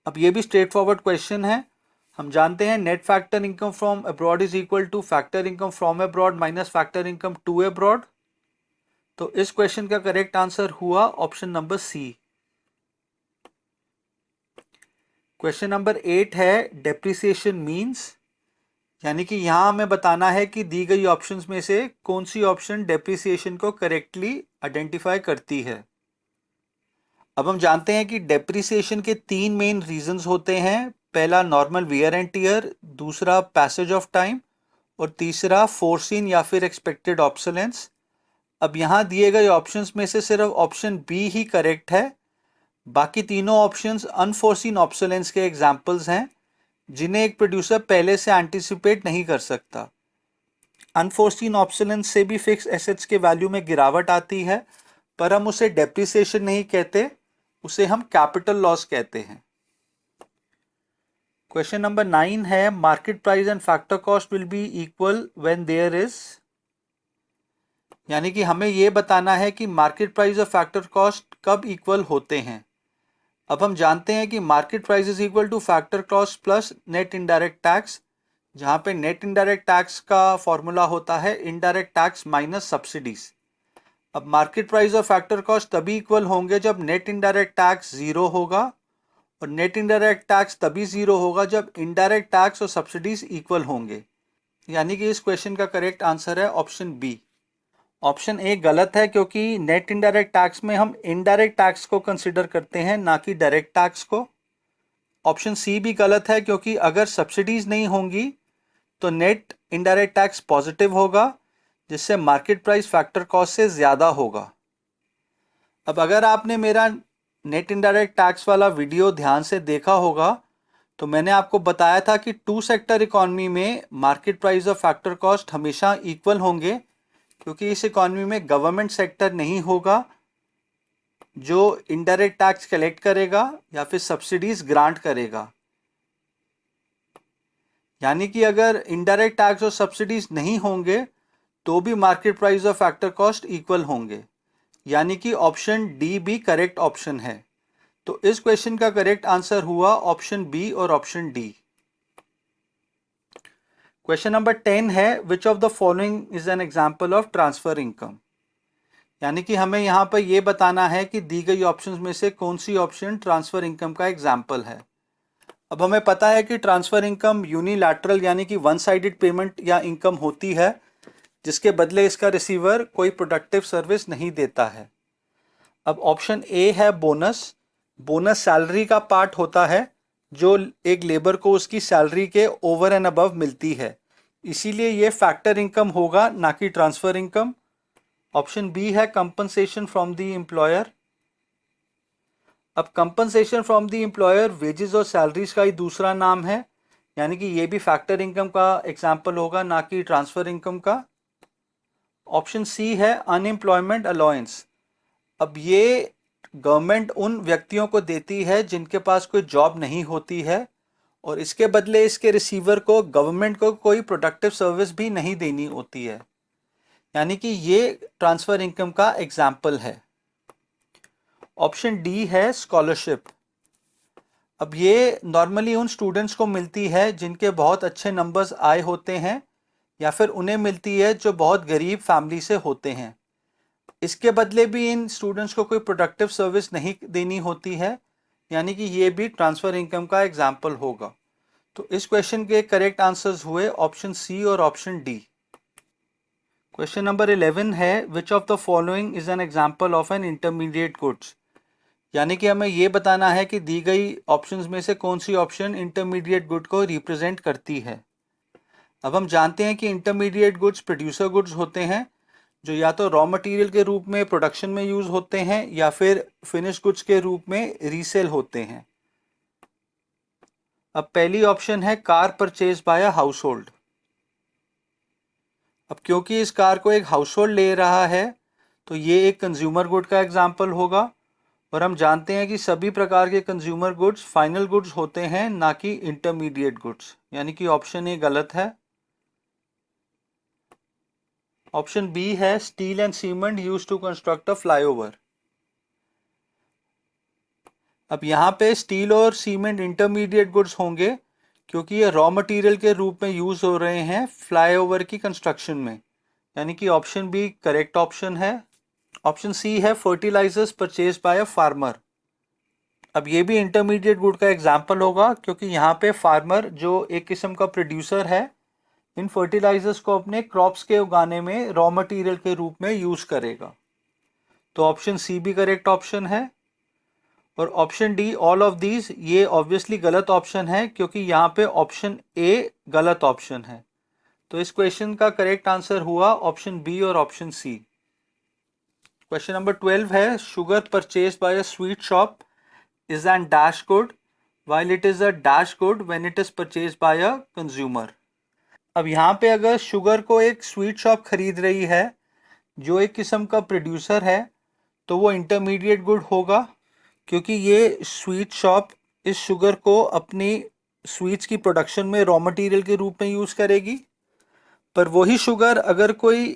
अब ये भी स्ट्रेट फॉरवर्ड क्वेश्चन है। हम जानते हैं net factor income from abroad is equal to factor income from abroad minus factor income to abroad. तो इस क्वेश्चन का करेक्ट आंसर हुआ option number C. Question number 8 है डेप्रिसिएशन मीन्स। यानी कि यहां हमें बताना है कि दी गई ऑप्शंस में से कौन सी ऑप्शन डेप्रिसिएशन को करेक्टली आइडेंटिफाई करती है। अब हम जानते हैं कि डेप्रिसिएशन के 3 मेन रीजंस होते हैं। पहला नॉर्मल वियर एंड टीयर, दूसरा पैसेज ऑफ टाइम, और तीसरा फोरसीन या फिर एक्सपेक्टेड ऑब्सोलेंस। अब यहाँ दिए गए ऑप्शंस में से सिर्फ ऑप्शन बी ही करेक्ट है। बाकी तीनों ऑप्शंस अनफोर्सीन ऑब्सोलेंस के एग्जाम्पल्स हैं, जिन्हें एक प्रोड्यूसर पहले से एंटिसिपेट नहीं कर सकता। अनफोर्सीन ऑब्सोलेंस से भी फिक्स एसेट्स के वैल्यू में गिरावट आती है, पर हम उसे डेप्रिसिएशन नहीं कहते, उसे हम कैपिटल लॉस कहते हैं। क्वेश्चन नंबर 9 है market price and factor cost will be equal when there is. यानी कि हमें यह बताना है कि मार्केट प्राइस और फैक्टर कॉस्ट कब इक्वल होते हैं। अब हम जानते हैं कि market price is equal to factor cost plus net indirect tax, जहाँ पे नेट इनडायरेक्ट टैक्स का फॉर्मूला होता है इनडायरेक्ट टैक्स माइनस सब्सिडीज। अब मार्केट प्राइस और फैक्टर कॉस्ट तभी इक्वल होंगे जब नेट इनडायरेक्ट टैक्स जीरो होगा, और नेट इनडायरेक्ट टैक्स तभी जीरो होगा जब इनडायरेक्ट टैक्स और सब्सिडीज इक्वल होंगे। यानी कि इस क्वेश्चन का करेक्ट आंसर है ऑप्शन बी। ऑप्शन ए गलत है, क्योंकि नेट इनडायरेक्ट टैक्स में हम इनडायरेक्ट टैक्स को कंसिडर करते हैं, ना कि डायरेक्ट टैक्स को। ऑप्शन सी भी गलत है, क्योंकि अगर सब्सिडीज नहीं होंगी तो नेट इनडायरेक्ट टैक्स पॉजिटिव होगा, जिससे मार्केट प्राइस फैक्टर कॉस्ट से ज़्यादा होगा। अब अगर आपने मेरा नेट इनडायरेक्ट टैक्स वाला वीडियो ध्यान से देखा होगा तो मैंने आपको बताया था कि टू सेक्टर इकॉनमी में मार्केट प्राइस और फैक्टर कॉस्ट हमेशा इक्वल होंगे, क्योंकि इस इकॉनमी में गवर्नमेंट सेक्टर नहीं होगा जो इनडायरेक्ट टैक्स कलेक्ट करेगा या फिर सब्सिडीज ग्रांट करेगा। यानी कि अगर इनडायरेक्ट टैक्स और सब्सिडीज नहीं होंगे तो भी मार्केट प्राइस और फैक्टर कॉस्ट इक्वल होंगे। यानी कि ऑप्शन डी भी करेक्ट ऑप्शन है। तो इस क्वेश्चन का करेक्ट आंसर हुआ ऑप्शन बी और ऑप्शन डी। क्वेश्चन नंबर 10 है, which of the following is an example of transfer income. यानी कि हमें यहाँ पर यह बताना है कि दी गई ऑप्शंस में से कौन सी ऑप्शन ट्रांसफर इनकम का एग्जाम्पल है। अब हमें पता है कि ट्रांसफर इनकम यूनिलैटरल यानी कि वन साइडेड पेमेंट या इनकम होती है, जिसके बदले इसका रिसीवर कोई प्रोडक्टिव सर्विस नहीं देता है। अब ऑप्शन ए है बोनस। बोनस सैलरी का पार्ट होता है जो एक लेबर को उसकी सैलरी के ओवर एंड अबव मिलती है, इसीलिए ये फैक्टर इनकम होगा, ना कि ट्रांसफर इनकम। ऑप्शन बी है कंपनसेशन फ्रॉम द एम्प्लॉयर। अब compensation from the employer wages और सैलरीज का ही दूसरा नाम है, यानी कि ये भी फैक्टर इनकम का एग्जाम्पल होगा, ना कि ट्रांसफर इनकम का। ऑप्शन सी है अनएम्प्लॉयमेंट अलाउंस। अब ये गवर्नमेंट उन व्यक्तियों को देती है जिनके पास कोई जॉब नहीं होती है, और इसके बदले इसके रिसीवर को गवर्नमेंट को कोई प्रोडक्टिव सर्विस भी नहीं देनी होती है। यानी कि ये ट्रांसफर इनकम का एग्जाम्पल है। ऑप्शन डी है स्कॉलरशिप। अब ये नॉर्मली उन स्टूडेंट्स को मिलती है जिनके बहुत अच्छे नंबर्स आए होते हैं, या फिर उन्हें मिलती है जो बहुत गरीब फैमिली से होते हैं। इसके बदले भी इन स्टूडेंट्स को कोई प्रोडक्टिव सर्विस नहीं देनी होती है, यानी कि ये भी ट्रांसफर इनकम का एग्जाम्पल होगा। तो इस क्वेश्चन के करेक्ट आंसर्स हुए ऑप्शन सी और ऑप्शन डी। क्वेश्चन नंबर 11 है, which of the following is an example of an intermediate goods. यानी कि हमें ये बताना है कि दी गई ऑप्शंस में से कौन सी ऑप्शन इंटरमीडिएट गुड को रिप्रेजेंट करती है। अब हम जानते हैं कि इंटरमीडिएट गुड्स प्रोड्यूसर गुड्स होते हैं, जो या तो रॉ मटेरियल के रूप में प्रोडक्शन में यूज होते हैं या फिर फिनिश गुड्स के रूप में रीसेल होते हैं। अब पहली ऑप्शन है car purchase by a house hold. अब क्योंकि इस कार को एक हाउस होल्ड ले रहा है तो ये एक कंज्यूमर गुड का एग्जाम्पल होगा, और हम जानते हैं कि सभी प्रकार के कंज्यूमर गुड्स फाइनल गुड्स होते हैं, ना कि इंटरमीडिएट गुड्स। यानी कि ऑप्शन ए गलत है। ऑप्शन बी है steel and cement used to construct a flyover. अब यहाँ पे स्टील और सीमेंट इंटरमीडिएट गुड्स होंगे, क्योंकि ये रॉ मटेरियल के रूप में यूज हो रहे हैं फ्लाईओवर की कंस्ट्रक्शन में। यानी कि ऑप्शन बी करेक्ट ऑप्शन है। ऑप्शन सी है fertilisers purchase by a farmer. अब ये भी इंटरमीडिएट गुड का एग्जाम्पल होगा, क्योंकि यहाँ पे फार्मर जो एक किस्म का प्रोड्यूसर है, इन फर्टिलाइजर्स को अपने क्रॉप्स के उगाने में रॉ मटेरियल के रूप में यूज करेगा। तो ऑप्शन सी भी करेक्ट ऑप्शन है। और option D all of these, ये ऑब्वियसली गलत ऑप्शन है, क्योंकि यहाँ पे ऑप्शन ए गलत ऑप्शन है। तो इस क्वेश्चन का करेक्ट आंसर हुआ ऑप्शन बी और ऑप्शन सी। क्वेश्चन नंबर 12 है, sugar purchase by a sweet shop is N dash good while it is a dash good when it is purchased by a consumer। अब यहाँ पे अगर शुगर को एक स्वीट शॉप खरीद रही है जो एक किस्म का प्रोड्यूसर है, तो वो इंटरमीडिएट गुड होगा, क्योंकि ये स्वीट शॉप इस शुगर को अपनी स्वीट्स की प्रोडक्शन में रॉ मटेरियल के रूप में यूज़ करेगी। पर वही शुगर अगर कोई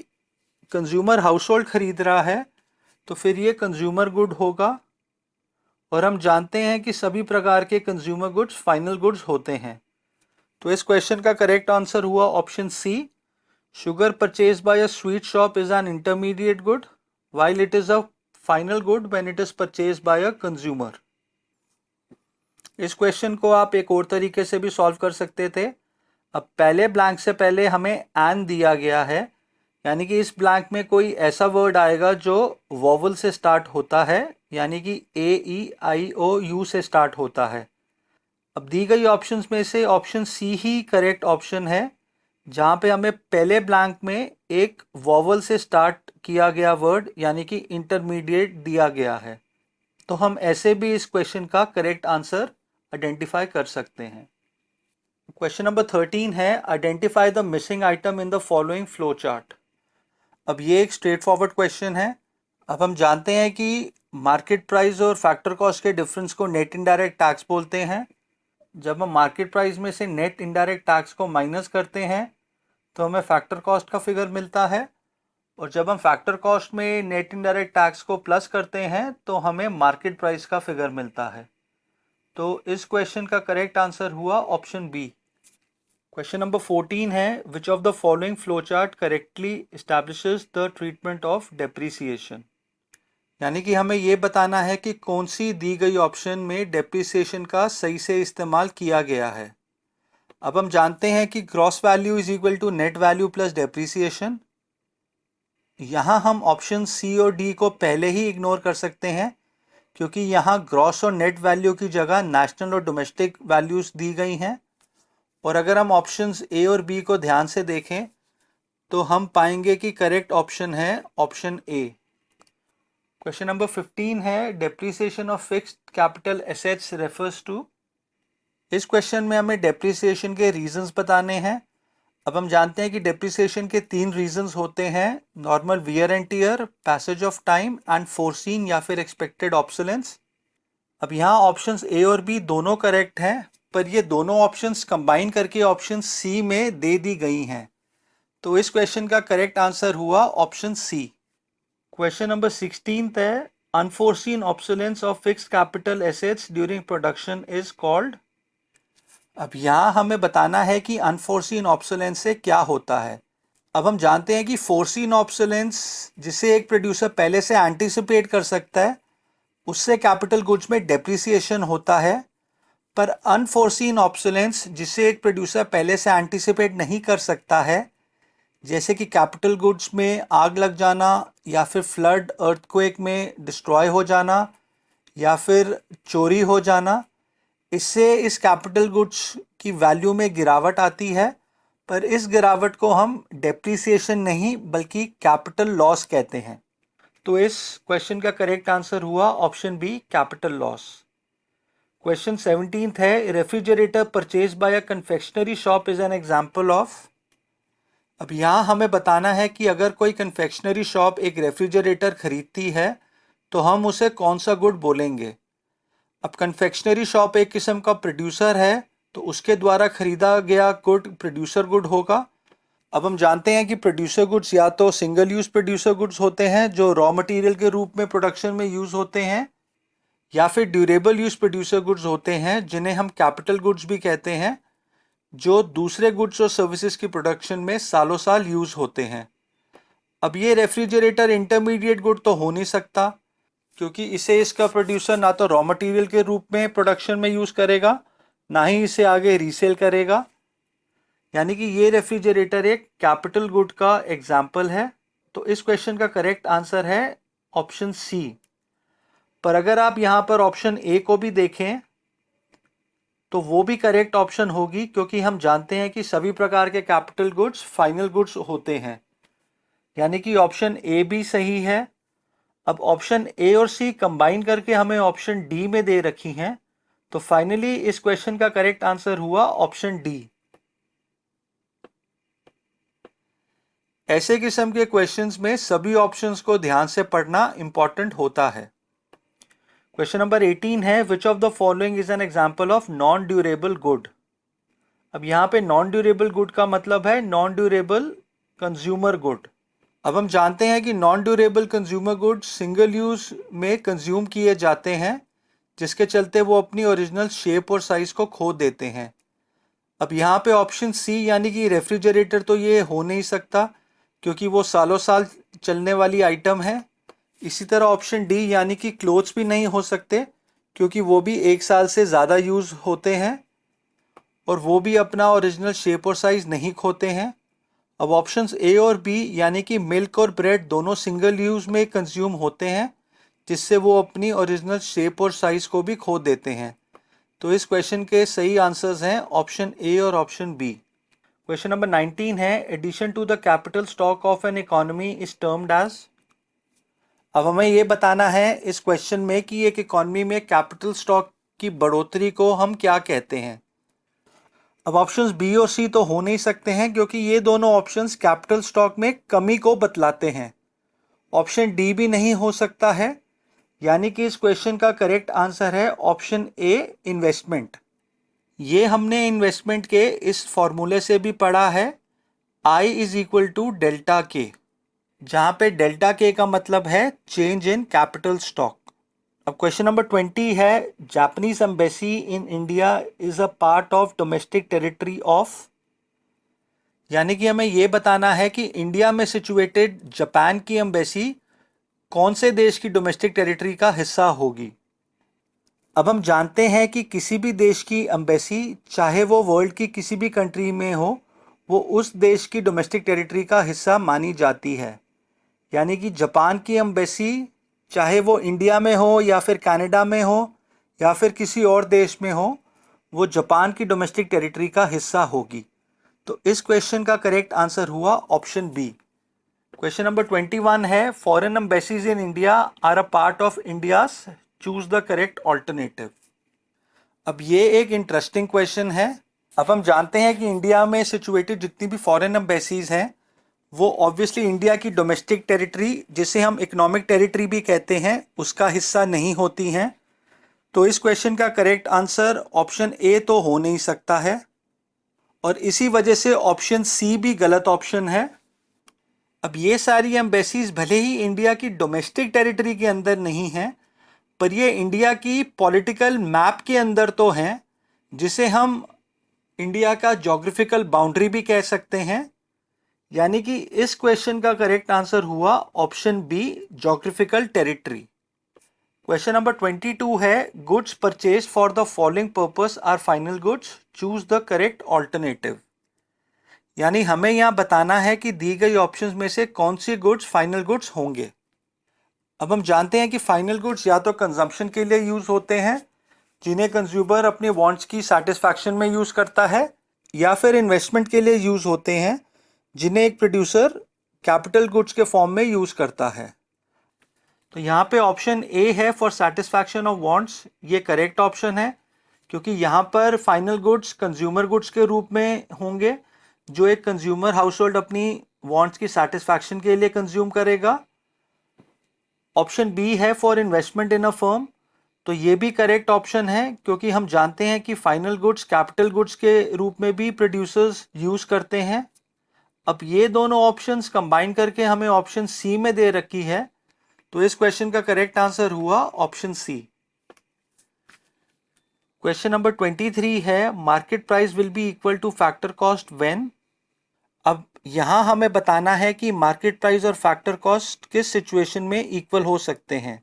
कंज्यूमर हाउस होल्ड खरीद रहा है तो फिर ये कंज्यूमर गुड होगा, और हम जानते हैं कि सभी प्रकार के कंज्यूमर गुड्स फाइनल गुड्स होते हैं। तो इस क्वेश्चन का करेक्ट आंसर हुआ option C. Sugar purchase by a sweet shop is an intermediate good while it is a final good when it is purchased by a consumer। इस क्वेश्चन को आप एक और तरीके से भी सॉल्व कर सकते थे। अब पहले ब्लैंक से पहले हमें एन दिया गया है, यानी कि इस ब्लैंक में कोई ऐसा वर्ड आएगा जो वोवल से स्टार्ट होता है, यानी कि AEIOU से स्टार्ट होता है। अब दी गई ऑप्शंस में से ऑप्शन सी ही करेक्ट ऑप्शन है, जहाँ पे हमें पहले ब्लैंक में एक वोवल से स्टार्ट किया गया वर्ड यानी कि इंटरमीडिएट दिया गया है। तो हम ऐसे भी इस क्वेश्चन का करेक्ट आंसर आइडेंटिफाई कर सकते हैं। क्वेश्चन नंबर 13 है identify the missing item in the following flow chart. अब ये एक स्ट्रेट फॉरवर्ड क्वेश्चन है। अब हम जानते हैं कि मार्केट प्राइस और फैक्टर कॉस्ट के डिफरेंस को नेट इनडायरेक्ट टैक्स बोलते हैं। जब हम मार्केट प्राइस में से नेट इनडायरेक्ट टैक्स को माइनस करते हैं तो हमें फैक्टर कॉस्ट का फिगर मिलता है, और जब हम फैक्टर कॉस्ट में नेट इनडायरेक्ट टैक्स को प्लस करते हैं तो हमें मार्केट प्राइस का फिगर मिलता है। तो इस क्वेश्चन का करेक्ट आंसर हुआ ऑप्शन बी। क्वेश्चन नंबर 14 है which of the following flow chart correctly establishes the treatment of depreciation. यानी कि हमें ये बताना है कि कौन सी दी गई ऑप्शन में डेप्रिसिएशन का सही से इस्तेमाल किया गया है। अब हम जानते हैं कि gross value is equal to net value plus depreciation. यहाँ हम ऑप्शन सी और डी को पहले ही इग्नोर कर सकते हैं, क्योंकि यहाँ ग्रॉस और नेट वैल्यू की जगह नेशनल और डोमेस्टिक वैल्यूज़ दी गई हैं। और अगर हम ऑप्शंस ए और बी को ध्यान से देखें तो हम पाएंगे कि करेक्ट ऑप्शन है ऑप्शन ए। क्वेश्चन नंबर 15 है depreciation of fixed capital assets refers to. इस क्वेश्चन में हमें डेप्रिसिएशन के रीजंस बताने हैं। अब हम जानते हैं कि डेप्रिसिएशन के 3 रीजंस होते हैं, normal wear and tear, passage of time and foreseen या फिर एक्सपेक्टेड ऑब्सोलेंस। अब यहाँ ऑप्शंस ए और बी दोनों करेक्ट हैं, पर ये दोनों ऑप्शंस कंबाइन करके ऑप्शन सी में दे दी गई हैं। तो इस क्वेश्चन का करेक्ट आंसर हुआ ऑप्शन सी। क्वेश्चन नंबर 16 है unforeseen obsolescence of fixed capital assets during production is called. अब यहाँ हमें बताना है कि अनफोर्सीन ऑब्सोलेंस से क्या होता है। अब हम जानते हैं कि फोर्सीन ऑब्सोलेंस जिसे एक प्रोड्यूसर पहले से एंटीसिपेट कर सकता है, उससे कैपिटल गुड्स में डेप्रिसिएशन होता है। पर अनफोर्सीन ऑब्सोलेंस जिसे एक प्रोड्यूसर पहले से एंटीसिपेट नहीं कर सकता है, जैसे कि कैपिटल गुड्स में आग लग जाना या फिर फ्लड अर्थक्वेक में डिस्ट्रॉय हो जाना या फिर चोरी हो जाना, इससे इस कैपिटल गुड्स की वैल्यू में गिरावट आती है। पर इस गिरावट को हम डेप्रिसिएशन नहीं बल्कि कैपिटल लॉस कहते हैं। तो इस क्वेश्चन का करेक्ट आंसर हुआ option B capital loss. Question 17 है refrigerator purchase by a confectionery shop is an example of. अब यहाँ हमें बताना है कि अगर कोई कन्फेक्शनरी शॉप एक रेफ्रिजरेटर खरीदती है तो हम उसे कौन सा गुड बोलेंगे। अब कन्फेक्शनरी शॉप एक किस्म का प्रोड्यूसर है, तो उसके द्वारा खरीदा गया गुड प्रोड्यूसर गुड होगा। अब हम जानते हैं कि प्रोड्यूसर गुड्स या तो सिंगल यूज़ प्रोड्यूसर गुड्स होते हैं जो रॉ मटेरियल के रूप में प्रोडक्शन में यूज़ होते हैं, या फिर ड्यूरेबल यूज़ प्रोड्यूसर गुड्स होते हैं जिन्हें हम कैपिटल गुड्स भी कहते हैं, जो दूसरे गुड्स और सर्विसेज की प्रोडक्शन में सालों साल यूज़ होते हैं। अब ये रेफ्रिजरेटर इंटरमीडिएट गुड तो हो नहीं सकता, क्योंकि इसे इसका प्रोड्यूसर ना तो रॉ मटेरियल के रूप में प्रोडक्शन में यूज़ करेगा, ना ही इसे आगे रीसेल करेगा। यानी कि ये रेफ्रिजरेटर एक कैपिटल गुड का एग्जाम्पल है। तो इस क्वेश्चन का करेक्ट आंसर है ऑप्शन सी। पर अगर आप यहाँ पर ऑप्शन ए को भी देखें तो वो भी करेक्ट ऑप्शन होगी, क्योंकि हम जानते हैं कि सभी प्रकार के कैपिटल गुड्स फाइनल गुड्स होते हैं। यानी कि ऑप्शन ए भी सही है। अब ऑप्शन ए और सी कंबाइन करके हमें ऑप्शन डी में दे रखी हैं, तो फाइनली इस क्वेश्चन का करेक्ट आंसर हुआ ऑप्शन डी। ऐसे किस्म के क्वेश्चंस में सभी ऑप्शंस को ध्यान से पढ़ना इंपॉर्टेंट होता है। क्वेश्चन नंबर 18 है which of the following is an example of non durable good. अब यहाँ पे नॉन ड्यूरेबल गुड का मतलब है नॉन ड्यूरेबल कंज्यूमर गुड। अब हम जानते हैं कि non durable consumer good single use में कंज्यूम किए जाते हैं, जिसके चलते वो अपनी ओरिजिनल शेप और साइज को खो देते हैं। अब यहाँ पे ऑप्शन सी यानी कि रेफ्रिजरेटर तो ये हो नहीं सकता, क्योंकि वो सालों साल चलने वाली आइटम है। इसी तरह ऑप्शन डी यानी कि क्लोथ्स भी नहीं हो सकते, क्योंकि वो भी 1 साल से ज़्यादा यूज़ होते हैं और वो भी अपना ओरिजिनल शेप और साइज नहीं खोते हैं। अब ऑप्शंस ए और बी यानी कि मिल्क और ब्रेड दोनों सिंगल यूज़ में कंज्यूम होते हैं, जिससे वो अपनी ओरिजिनल शेप और साइज को भी खो देते हैं। तो इस क्वेश्चन के सही आंसर्स हैं ऑप्शन ए और ऑप्शन बी। क्वेश्चन नंबर 19 है, addition to the capital stock of an economy is termed as. अब हमें ये बताना है इस क्वेश्चन में कि एक इकोनॉमी में कैपिटल स्टॉक की बढ़ोतरी को हम क्या कहते हैं। अब ऑप्शंस बी और सी तो हो नहीं सकते हैं, क्योंकि ये दोनों ऑप्शंस कैपिटल स्टॉक में कमी को बतलाते हैं। ऑप्शन डी भी नहीं हो सकता है, यानी कि इस क्वेश्चन का करेक्ट आंसर है ऑप्शन ए, इन्वेस्टमेंट। ये हमने इन्वेस्टमेंट के इस फॉर्मूले से भी पढ़ा है, I is equal to delta K, जहाँ पे डेल्टा के का मतलब है चेंज इन कैपिटल स्टॉक। अब क्वेश्चन नंबर 20 है, Japanese embassy in India is a part of domestic territory of. यानी कि हमें ये बताना है कि इंडिया में सिचुएटेड जापान की एम्बेसी कौन से देश की डोमेस्टिक टेरिटरी का हिस्सा होगी। अब हम जानते हैं कि किसी भी देश की एम्बेसी, चाहे वो वर्ल्ड की किसी भी कंट्री में हो, वो उस देश की डोमेस्टिक टेरिटरी का हिस्सा मानी जाती है। यानी कि जापान की एम्बेसी चाहे वो इंडिया में हो या फिर कनाडा में हो या फिर किसी और देश में हो, वो जापान की डोमेस्टिक टेरिटरी का हिस्सा होगी। तो इस क्वेश्चन का करेक्ट आंसर हुआ ऑप्शन बी। क्वेश्चन नंबर 21 है, foreign embassies in India are a part of India's, choose the correct alternative. अब ये एक इंटरेस्टिंग क्वेश्चन है। अब हम जानते हैं कि इंडिया में सिचुएटेड जितनी भी फॉरेन एम्बेसीज हैं, वो ऑब्वियसली इंडिया की डोमेस्टिक टेरिटरी, जिसे हम इकोनॉमिक टेरिटरी भी कहते हैं, उसका हिस्सा नहीं होती हैं। तो इस क्वेश्चन का करेक्ट आंसर ऑप्शन ए तो हो नहीं सकता है, और इसी वजह से ऑप्शन सी भी गलत ऑप्शन है। अब ये सारी एम्बेसीज भले ही इंडिया की डोमेस्टिक टेरिटरी के अंदर नहीं हैं, पर ये इंडिया की पॉलिटिकल मैप के अंदर तो हैं, जिसे हम इंडिया का ज्योग्राफिकल बाउंड्री भी कह सकते हैं। यानी कि इस क्वेश्चन का करेक्ट आंसर हुआ option B, geographical territory. Question number 22 है, goods purchase for the following purpose are final goods, choose the correct alternative. यानी हमें यहाँ बताना है कि दी गई ऑप्शंस में से कौन सी गुड्स फाइनल गुड्स होंगे। अब हम जानते हैं कि फाइनल गुड्स या तो कंजम्पशन के लिए यूज होते हैं, जिन्हें कंज्यूमर अपने वांट्स की सेटिस्फैक्शन में यूज करता है, या फिर इन्वेस्टमेंट के लिए यूज होते हैं, जिन्हें एक प्रोड्यूसर कैपिटल गुड्स के फॉर्म में यूज करता है। तो यहाँ पे ऑप्शन ए है फॉर सेटिस्फैक्शन ऑफ वांट्स, ये करेक्ट ऑप्शन है, क्योंकि यहाँ पर फाइनल गुड्स कंज्यूमर गुड्स के रूप में होंगे, जो एक कंज्यूमर हाउस होल्ड अपनी वांट्स की सेटिस्फैक्शन के लिए कंज्यूम करेगा। ऑप्शन बी है for investment in a firm, तो ये भी करेक्ट ऑप्शन है, क्योंकि हम जानते हैं कि फाइनल गुड्स कैपिटल गुड्स के रूप में भी प्रोड्यूसर्स यूज करते हैं। अब ये दोनों ऑप्शंस कंबाइन करके हमें ऑप्शन सी में दे रखी है, तो इस क्वेश्चन का करेक्ट आंसर हुआ ऑप्शन सी। क्वेश्चन नंबर 23 है, market price will be equal to factor cost when. अब यहां हमें बताना है कि मार्केट प्राइस और फैक्टर कॉस्ट किस सिचुएशन में इक्वल हो सकते हैं।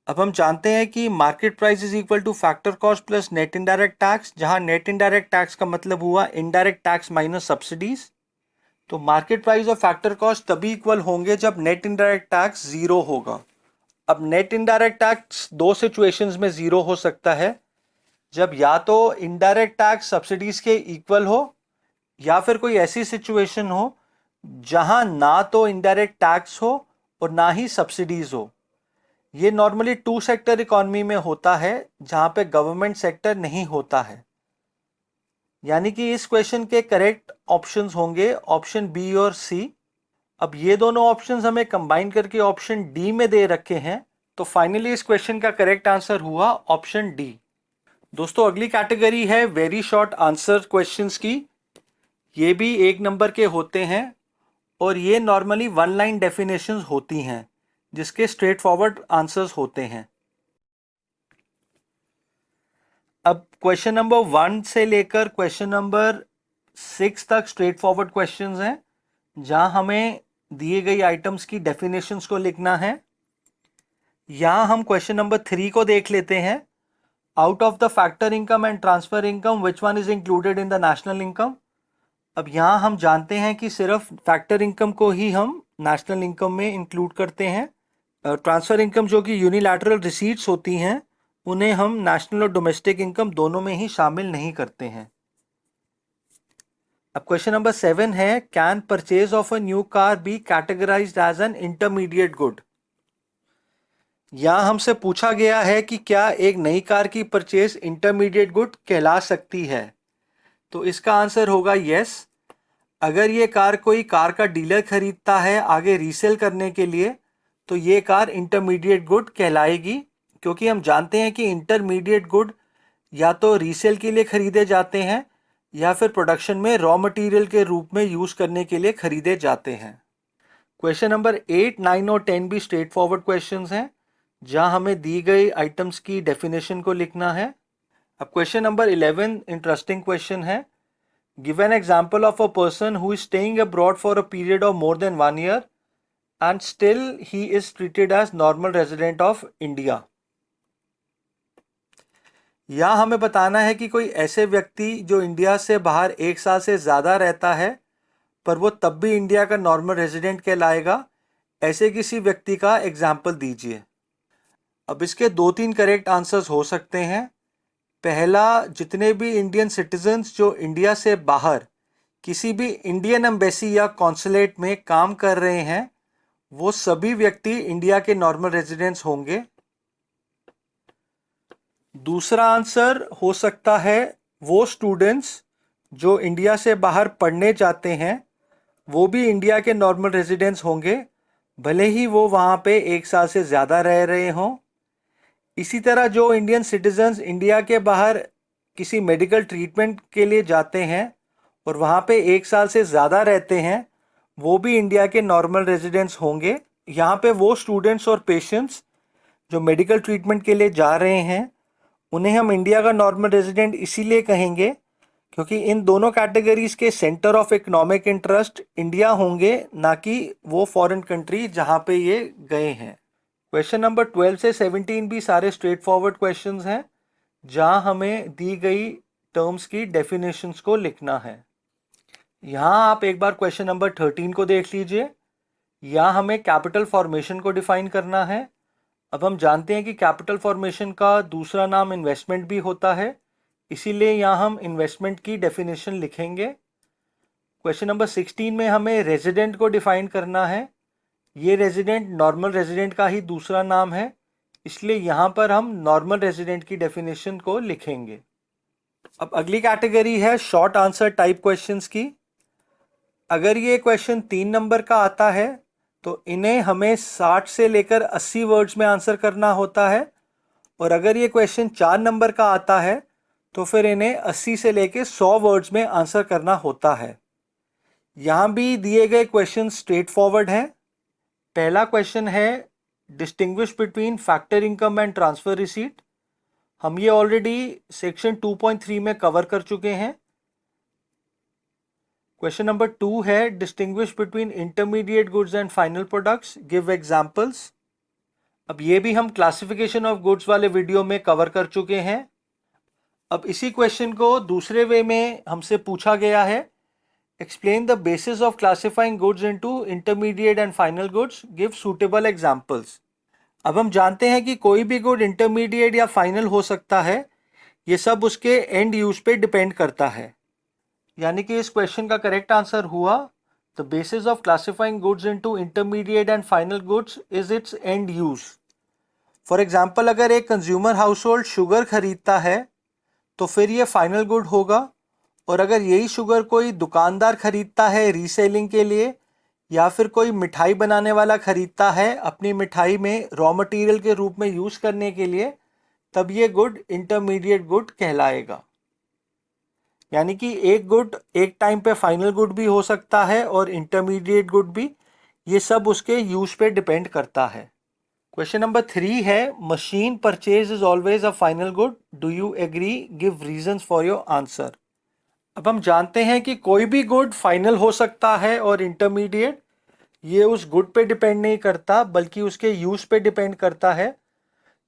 अब हम जानते हैं कि market price is equal to factor cost plus net indirect tax, जहां नेट इनडायरेक्ट टैक्स का मतलब हुआ इनडायरेक्ट टैक्स माइनस सब्सिडीज। तो मार्केट प्राइस और फैक्टर कॉस्ट तभी इक्वल होंगे जब नेट इनडायरेक्ट टैक्स जीरो होगा। अब नेट इनडायरेक्ट टैक्स दो सिचुएशंस में जीरो हो सकता है, जब या तो इनडायरेक्ट टैक्स सब्सिडीज के इक्वल हो, या फिर कोई ऐसी सिचुएशन हो जहां ना तो इनडायरेक्ट टैक्स हो और ना ही सब्सिडीज हो। ये नॉर्मली टू सेक्टर इकोनॉमी में होता है, जहां पे गवर्नमेंट सेक्टर नहीं होता है। यानी कि इस क्वेश्चन के करेक्ट ऑप्शंस होंगे ऑप्शन बी और सी। अब ये दोनों ऑप्शंस हमें कंबाइन करके ऑप्शन डी में दे रखे हैं, तो फाइनली इस क्वेश्चन का करेक्ट आंसर हुआ ऑप्शन डी। दोस्तों, अगली कैटेगरी है वेरी शॉर्ट आंसर क्वेश्चंस की। ये भी 1 नंबर के होते हैं, और ये नॉर्मली 1 लाइन डेफिनेशंस होती हैं, जिसके स्ट्रेट फॉरवर्ड आंसर्स होते हैं। अब क्वेश्चन नंबर 1 से लेकर क्वेश्चन नंबर 6 तक स्ट्रेट फॉरवर्ड क्वेश्चंस हैं, जहां हमें दिए गई आइटम्स की डेफिनेशंस को लिखना है। यहां हम क्वेश्चन नंबर 3 को देख लेते हैं। Out of the factor income and transfer income which one is included in the national income. अब यहाँ हम जानते हैं कि सिर्फ फैक्टर इनकम को ही हम नेशनल इनकम में इंक्लूड करते हैं। ट्रांसफ़र इनकम जो कि यूनिलैटरल रिसीट्स होती हैं, उन्हें हम नेशनल और डोमेस्टिक इनकम दोनों में ही शामिल नहीं करते हैं। अब क्वेश्चन नंबर 7 है, can purchase of a new car be categorised as an intermediate good. यहाँ हमसे पूछा गया है कि क्या एक नई कार की परचेज इंटरमीडिएट गुड कहला सकती है। तो इसका आंसर होगा यस। अगर ये कार कोई कार का डीलर खरीदता है आगे रीसेल करने के लिए, तो ये कार इंटरमीडिएट गुड कहलाएगी, क्योंकि हम जानते हैं कि इंटरमीडिएट गुड या तो रीसेल के लिए खरीदे जाते हैं या फिर प्रोडक्शन में रॉ मटेरियल के रूप में यूज़ करने के लिए खरीदे जाते हैं। क्वेश्चन नंबर 8, 9 और 10 भी स्ट्रेट फॉरवर्ड क्वेश्चंस हैं, जहां हमें दी गई आइटम्स की डेफिनेशन को लिखना है। अब क्वेश्चन नंबर 11 इंटरेस्टिंग क्वेश्चन है। Give an example of a person who is staying abroad for a period of more than 1 year and still he is treated as normal resident of India. यहाँ हमें बताना है कि कोई ऐसे व्यक्ति जो इंडिया से बाहर 1 साल से ज़्यादा रहता है पर वो तब भी इंडिया का नॉर्मल रेजिडेंट कहलाएगा। ऐसे किसी व्यक्ति का एग्जाम्पल दीजिए। अब इसके 2-3 करेक्ट आंसर्स हो सकते हैं। पहला, जितने भी इंडियन सिटीजन्स जो इंडिया से बाहर किसी भी इंडियन एम्बेसी या कॉन्सुलेट में काम कर रहे हैं, वो सभी व्यक्ति इंडिया के नॉर्मल रेजिडेंट्स होंगे। दूसरा आंसर हो सकता है, वो स्टूडेंट्स जो इंडिया से बाहर पढ़ने जाते हैं वो भी इंडिया के नॉर्मल रेजिडेंट्स होंगे, भले ही वो वहाँ पे 1 साल से ज़्यादा रह रहे हों। इसी तरह जो इंडियन सिटीजन्स इंडिया के बाहर किसी मेडिकल ट्रीटमेंट के लिए जाते हैं और वहाँ पे 1 साल से ज़्यादा रहते हैं, वो भी इंडिया के नॉर्मल रेजिडेंट्स होंगे। यहाँ पे वो स्टूडेंट्स और पेशेंट्स जो मेडिकल ट्रीटमेंट के लिए जा रहे हैं, उन्हें हम इंडिया का नॉर्मल रेजिडेंट इसीलिए कहेंगे क्योंकि इन दोनों कैटेगरीज के centre of economic interest India होंगे, ना कि वो फॉरेन कंट्री जहाँ पे ये गए हैं। क्वेश्चन नंबर 12 से 17 भी सारे स्ट्रेट फॉरवर्ड क्वेश्चंस हैं, जहां हमें दी गई टर्म्स की डेफिनेशंस को लिखना है। यहाँ आप एक बार क्वेश्चन नंबर 13 को देख लीजिए। यहाँ हमें कैपिटल फॉर्मेशन को डिफाइन करना है। अब हम जानते हैं कि कैपिटल फॉर्मेशन का दूसरा नाम इन्वेस्टमेंट भी होता है, इसीलिए यहाँ हम इन्वेस्टमेंट की डेफिनेशन लिखेंगे। क्वेश्चन नंबर 16 में हमें रेजिडेंट को डिफाइन करना है। ये रेजिडेंट नॉर्मल रेजिडेंट का ही दूसरा नाम है, इसलिए यहाँ पर हम नॉर्मल रेजिडेंट की डेफिनेशन को लिखेंगे। अब अगली कैटेगरी है शॉर्ट आंसर टाइप क्वेश्चंस की। अगर ये क्वेश्चन 3 नंबर का आता है तो इन्हें हमें 60 से लेकर 80 वर्ड्स में आंसर करना होता है, और अगर ये क्वेश्चन 4 नंबर का आता है तो फिर इन्हें 80 से लेकर 100 वर्ड्स में आंसर करना होता है। यहाँ भी दिए गए क्वेश्चन स्ट्रेट फॉरवर्ड हैं। पहला क्वेश्चन है, distinguish between factor income and transfer receipt. हम ये ऑलरेडी सेक्शन 2.3 में कवर कर चुके हैं। क्वेश्चन नंबर 2 है, distinguish between intermediate goods and final products, give examples. अब ये भी हम क्लासिफिकेशन ऑफ गुड्स वाले वीडियो में कवर कर चुके हैं। अब इसी क्वेश्चन को दूसरे वे में हमसे पूछा गया है, explain the basis of classifying goods into intermediate and final goods, give suitable examples. अब हम जानते हैं कि कोई भी गुड इंटरमीडिएट या फाइनल हो सकता है, ये सब उसके एंड यूज पे डिपेंड करता है। यानी कि इस क्वेश्चन का करेक्ट आंसर हुआ, the basis of classifying goods into intermediate and final goods is it's and use. For example, अगर एक कंज्यूमर हाउस होल्ड शुगर खरीदता है तो फिर ये फाइनल गुड होगा, और अगर यही शुगर कोई दुकानदार खरीदता है रीसेलिंग के लिए, या फिर कोई मिठाई बनाने वाला खरीदता है अपनी मिठाई में रॉ मटेरियल के रूप में यूज़ करने के लिए, तब ये गुड इंटरमीडिएट गुड कहलाएगा। यानी कि एक गुड एक टाइम पे फाइनल गुड भी हो सकता है और इंटरमीडिएट गुड भी, ये सब उसके यूज पे डिपेंड करता है। क्वेश्चन नंबर 3 है machine purchase is always a final good, do you agree, give reasons for your answer. अब हम जानते हैं कि कोई भी गुड फाइनल हो सकता है और इंटरमीडिएट, ये उस गुड पे डिपेंड नहीं करता बल्कि उसके यूज पे डिपेंड करता है।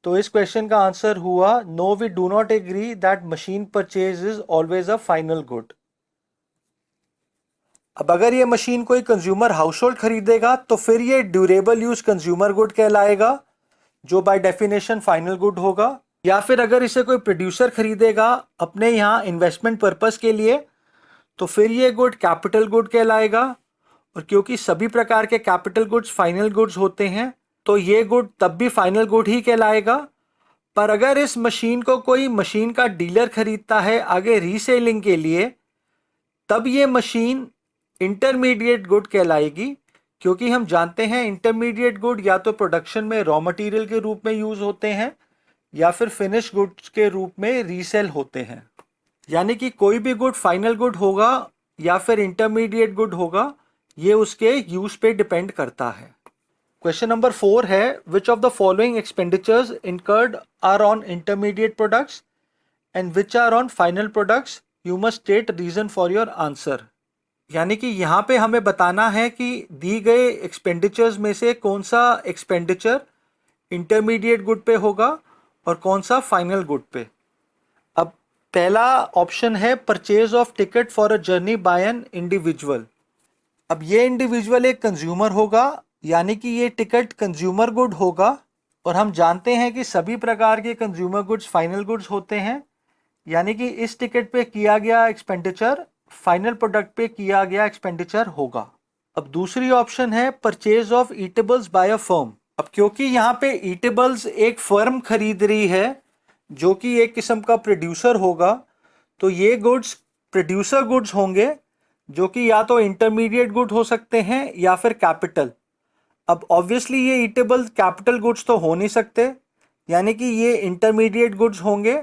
तो इस क्वेश्चन का आंसर हुआ no, we do not agree that machine purchase is always a final good. अब अगर ये मशीन कोई कंज्यूमर हाउस होल्ड खरीदेगा तो फिर ये ड्यूरेबल यूज कंज्यूमर गुड कहलाएगा, जो बाय डेफिनेशन फाइनल गुड होगा। या फिर अगर इसे कोई प्रोड्यूसर खरीदेगा अपने यहाँ इन्वेस्टमेंट पर्पस के लिए तो फिर ये गुड कैपिटल गुड कहलाएगा। और क्योंकि सभी प्रकार के कैपिटल गुड्स फाइनल गुड्स होते हैं तो ये गुड तब भी फाइनल गुड ही कहलाएगा। पर अगर इस मशीन को कोई मशीन का डीलर खरीदता है आगे रीसेलिंग के लिए, तब ये मशीन इंटरमीडिएट गुड कहलाएगी, क्योंकि हम जानते हैं इंटरमीडिएट गुड या तो प्रोडक्शन में रॉ मटेरियल के रूप में यूज होते हैं या फिर फिनिश गुड्स के रूप में रीसेल होते हैं। यानी कि कोई भी गुड फाइनल गुड होगा या फिर इंटरमीडिएट गुड होगा, ये उसके यूज पे डिपेंड करता है। क्वेश्चन नंबर 4 है which of the following expenditures incurred are on intermediate products and which are on final products, you must state reason for your answer. यानी कि यहाँ पे हमें बताना है कि दी गए एक्सपेंडिचर्स में से कौन सा एक्सपेंडिचर इंटरमीडिएट गुड पे होगा और कौन सा फाइनल गुड पे। अब पहला ऑप्शन है purchase of ticket for a journey by an individual. अब ये इंडिविजुअल एक कंज्यूमर होगा, यानी कि ये टिकट कंज्यूमर गुड होगा। और हम जानते हैं कि सभी प्रकार के कंज्यूमर गुड्स फाइनल गुड्स होते हैं, यानी कि इस टिकट पे किया गया एक्सपेंडिचर फाइनल प्रोडक्ट पे किया गया एक्सपेंडिचर होगा। अब दूसरी ऑप्शन है purchase of eatables by a firm. अब क्योंकि यहाँ पे ईटेबल्स एक फर्म खरीद रही है जो कि एक किस्म का प्रोड्यूसर होगा, तो ये गुड्स प्रोड्यूसर गुड्स होंगे जो कि या तो इंटरमीडिएट गुड हो सकते हैं या फिर कैपिटल। अब ऑब्वियसली ये ईटेबल्स कैपिटल गुड्स तो हो नहीं सकते, यानी कि ये इंटरमीडिएट गुड्स होंगे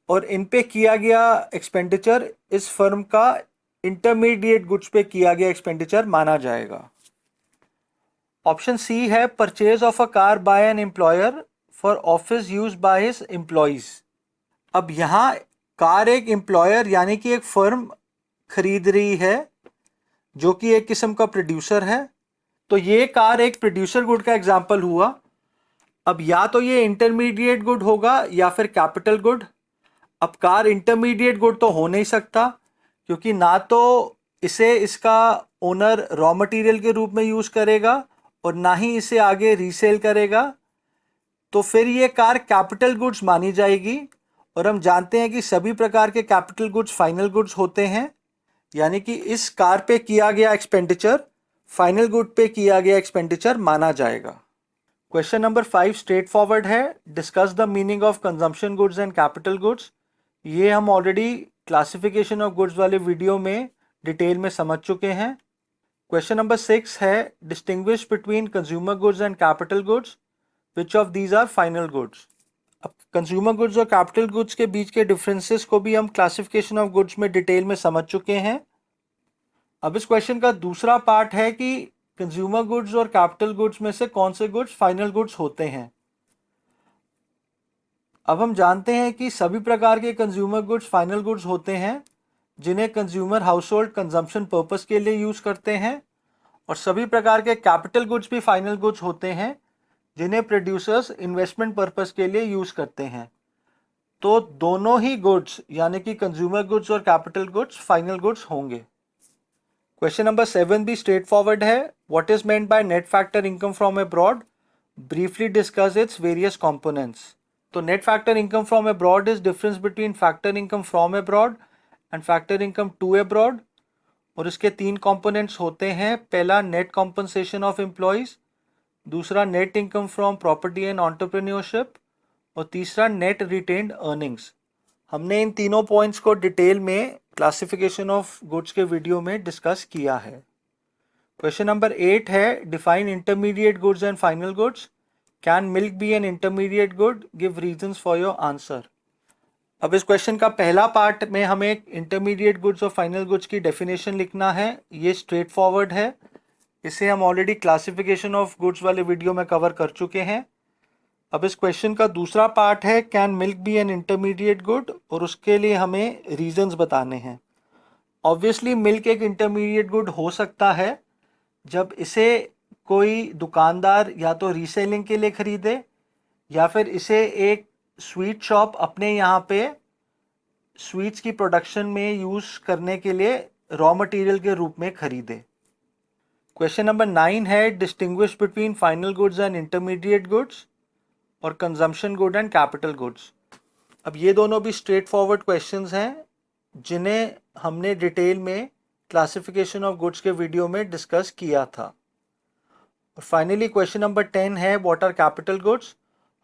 और इन पे किया गया एक्सपेंडिचर इस फर्म का इंटरमीडिएट गुड्स पे किया गया एक्सपेंडिचर माना जाएगा। ऑप्शन सी है purchase of a car by an employer for office use by his employees. अब यहाँ कार एक एम्प्लॉयर यानी कि एक फर्म खरीद रही है जो कि एक किस्म का प्रोड्यूसर है, तो ये कार एक प्रोड्यूसर गुड का एग्जाम्पल हुआ। अब या तो ये इंटरमीडिएट गुड होगा या फिर कैपिटल गुड। अब कार इंटरमीडिएट गुड तो हो नहीं सकता, क्योंकि ना तो इसे इसका ओनर रॉ मटेरियल के रूप में यूज करेगा और ना ही इसे आगे रीसेल करेगा, तो फिर ये कार कैपिटल गुड्स मानी जाएगी। और हम जानते हैं कि सभी प्रकार के कैपिटल गुड्स फाइनल गुड्स होते हैं, यानी कि इस कार पे किया गया एक्सपेंडिचर फाइनल गुड पे किया गया एक्सपेंडिचर माना जाएगा। क्वेश्चन नंबर 5 स्ट्रेट फॉरवर्ड है, discuss the meaning of consumption goods and capital goods. ये हम ऑलरेडी क्लासिफिकेशन ऑफ गुड्स वाले वीडियो में डिटेल में समझ चुके हैं। क्वेश्चन नंबर 6 है distinguish between consumer goods and capital goods, which of these are final goods. अब कंज्यूमर गुड्स और कैपिटल गुड्स के बीच के डिफरेंसेस को भी हम क्लासिफिकेशन ऑफ गुड्स में डिटेल में समझ चुके हैं। अब इस क्वेश्चन का दूसरा पार्ट है कि कंज्यूमर गुड्स और कैपिटल गुड्स में से कौन से गुड्स फाइनल गुड्स होते हैं। अब हम जानते हैं कि सभी प्रकार के कंज्यूमर गुड्स फाइनल गुड्स होते हैं जिन्हें consumer house hold consumption purpose के लिए यूज करते हैं, और सभी प्रकार के कैपिटल गुड्स भी फाइनल गुड्स होते हैं जिन्हें प्रोड्यूसर्स इन्वेस्टमेंट पर्पस के लिए यूज करते हैं। तो दोनों ही गुड्स यानी कि कंज्यूमर गुड्स और कैपिटल गुड्स फाइनल गुड्स होंगे। क्वेश्चन नंबर 7 भी स्ट्रेट फॉरवर्ड है, what is meant by net factor income from abroad, briefly discuss its various components. तो net factor income from abroad is difference between factor income from abroad and factor income to abroad, और इसके 3 कंपोनेंट्स होते हैं। पहला नेट कॉम्पनसेशन ऑफ एम्प्लॉयज, दूसरा net income from property and entrepreneurship, और तीसरा नेट रिटेन्ड अर्निंग्स। हमने इन तीनों पॉइंट्स को डिटेल में क्लासिफिकेशन ऑफ गुड्स के वीडियो में डिस्कस किया है। क्वेश्चन नंबर 8 है define intermediate goods and final goods, can milk be an intermediate good, give reasons for your answer. अब इस क्वेश्चन का पहला पार्ट में हमें इंटरमीडिएट गुड्स और फाइनल गुड्स की डेफिनेशन लिखना है। ये स्ट्रेट फॉरवर्ड है, इसे हम ऑलरेडी क्लासिफिकेशन ऑफ गुड्स वाले वीडियो में कवर कर चुके हैं। अब इस क्वेश्चन का दूसरा पार्ट है can milk be an intermediate good, और उसके लिए हमें रीजंस बताने हैं। ऑब्वियसली मिल्क एक इंटरमीडिएट गुड हो सकता है जब इसे कोई दुकानदार या तो रीसेलिंग के लिए खरीदे या फिर इसे एक स्वीट शॉप अपने यहाँ पे स्वीट्स की प्रोडक्शन में यूज़ करने के लिए रॉ मटेरियल के रूप में खरीदे। क्वेश्चन नंबर 9 है distinguish between final goods and intermediate goods और consumption good and capital goods. अब ये दोनों भी स्ट्रेट फॉरवर्ड क्वेश्चंस हैं जिन्हें हमने डिटेल में क्लासिफिकेशन ऑफ गुड्स के वीडियो में डिस्कस किया था। और फाइनली क्वेश्चन नंबर 10 है what are capital goods,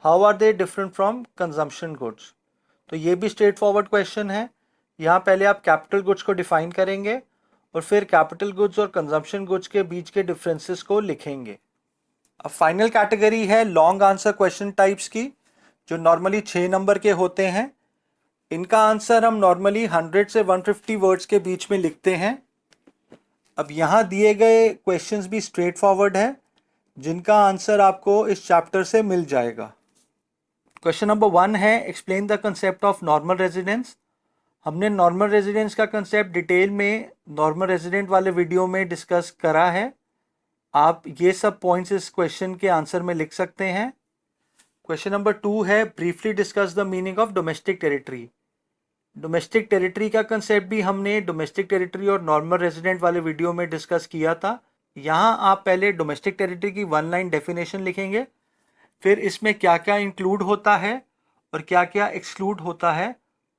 how are they different from consumption goods. तो ये भी स्ट्रेट फॉरवर्ड क्वेश्चन है। यहाँ पहले आप कैपिटल गुड्स को डिफाइन करेंगे और फिर कैपिटल गुड्स और कंजम्पशन गुड्स के बीच के डिफरेंसेस को लिखेंगे। अब फाइनल कैटेगरी है लॉन्ग आंसर क्वेश्चन टाइप्स की, जो नॉर्मली 6 नंबर के होते हैं। इनका आंसर हम नॉर्मली 100 से 150 वर्ड्स के बीच में लिखते हैं। अब यहाँ दिए गए क्वेश्चंस भी स्ट्रेट फॉरवर्ड है जिनका आंसर आपको इस चैप्टर से मिल जाएगा। क्वेश्चन नंबर 1 है explain the concept of normal residence. हमने नॉर्मल रेजिडेंस का कंसेप्ट डिटेल में नॉर्मल रेजिडेंट वाले वीडियो में डिस्कस करा है। आप ये सब पॉइंट्स इस क्वेश्चन के आंसर में लिख सकते हैं। क्वेश्चन नंबर 2 है briefly discuss the meaning of domestic territory. Domestic territory का कंसेप्ट भी हमने डोमेस्टिक टेरिटरी और नॉर्मल रेजिडेंट वाले वीडियो में डिस्कस किया था। यहाँ आप पहले डोमेस्टिक टेरिटरी की 1 लाइन डेफिनेशन लिखेंगे, फिर इसमें क्या क्या इंक्लूड होता है और क्या क्या एक्सक्लूड होता है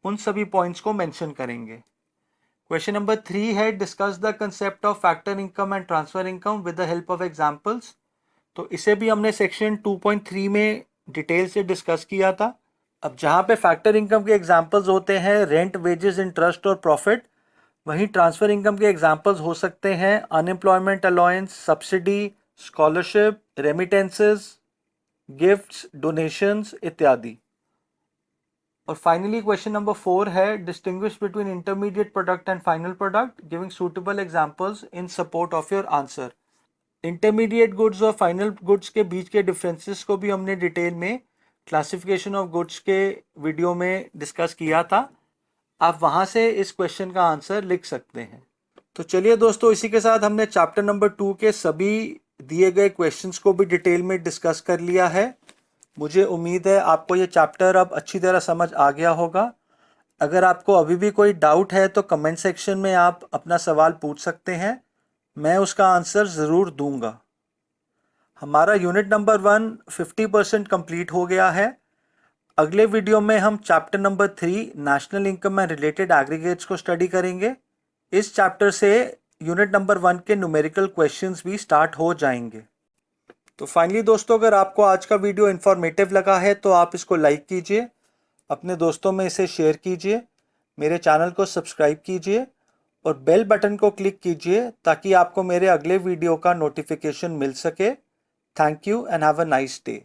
उन सभी पॉइंट्स को मेंशन करेंगे। क्वेश्चन नंबर 3 है discuss the concept of factor income and transfer income with the help of examples. तो इसे भी हमने सेक्शन 2.3 में डिटेल से डिस्कस किया था। अब जहाँ पे फैक्टर इनकम के एग्जांपल्स होते हैं रेंट, वेजेस, इंटरेस्ट और प्रॉफिट, वहीं ट्रांसफर इनकम के एग्जांपल्स हो सकते हैं unemployment allowance, subsidy, scholarship, remittances, gifts, donations इत्यादि। और फाइनली क्वेश्चन नंबर 4 है distinguish between intermediate product and final product giving suitable examples in support of your answer. Intermediate goods और फाइनल गुड्स के बीच के डिफरेंसेस को भी हमने डिटेल में क्लासिफिकेशन ऑफ गुड्स के वीडियो में डिस्कस किया था। आप वहां से इस क्वेश्चन का आंसर लिख सकते हैं। तो चलिए दोस्तों, इसी के साथ हमने चैप्टर नंबर 2 के सभी दिए गए क्वेश्चंस को भी डिटेल में डिस्कस कर लिया है। मुझे उम्मीद है आपको ये चैप्टर अब अच्छी तरह समझ आ गया होगा। अगर आपको अभी भी कोई डाउट है तो कमेंट सेक्शन में आप अपना सवाल पूछ सकते हैं, मैं उसका आंसर ज़रूर दूंगा। हमारा यूनिट नंबर 1 50% कंप्लीट हो गया है। अगले वीडियो में हम chapter number 3 national income and related aggregates को स्टडी करेंगे। इस चैप्टर से यूनिट नंबर 1 के न्यूमेरिकल क्वेश्चंस भी स्टार्ट हो जाएंगे। तो फाइनली दोस्तों, अगर आपको आज का वीडियो इन्फॉर्मेटिव लगा है तो आप इसको लाइक कीजिए, अपने दोस्तों में इसे शेयर कीजिए, मेरे चैनल को सब्सक्राइब कीजिए और बेल बटन को क्लिक कीजिए ताकि आपको मेरे अगले वीडियो का नोटिफिकेशन मिल सके। Thank you and have a nice day.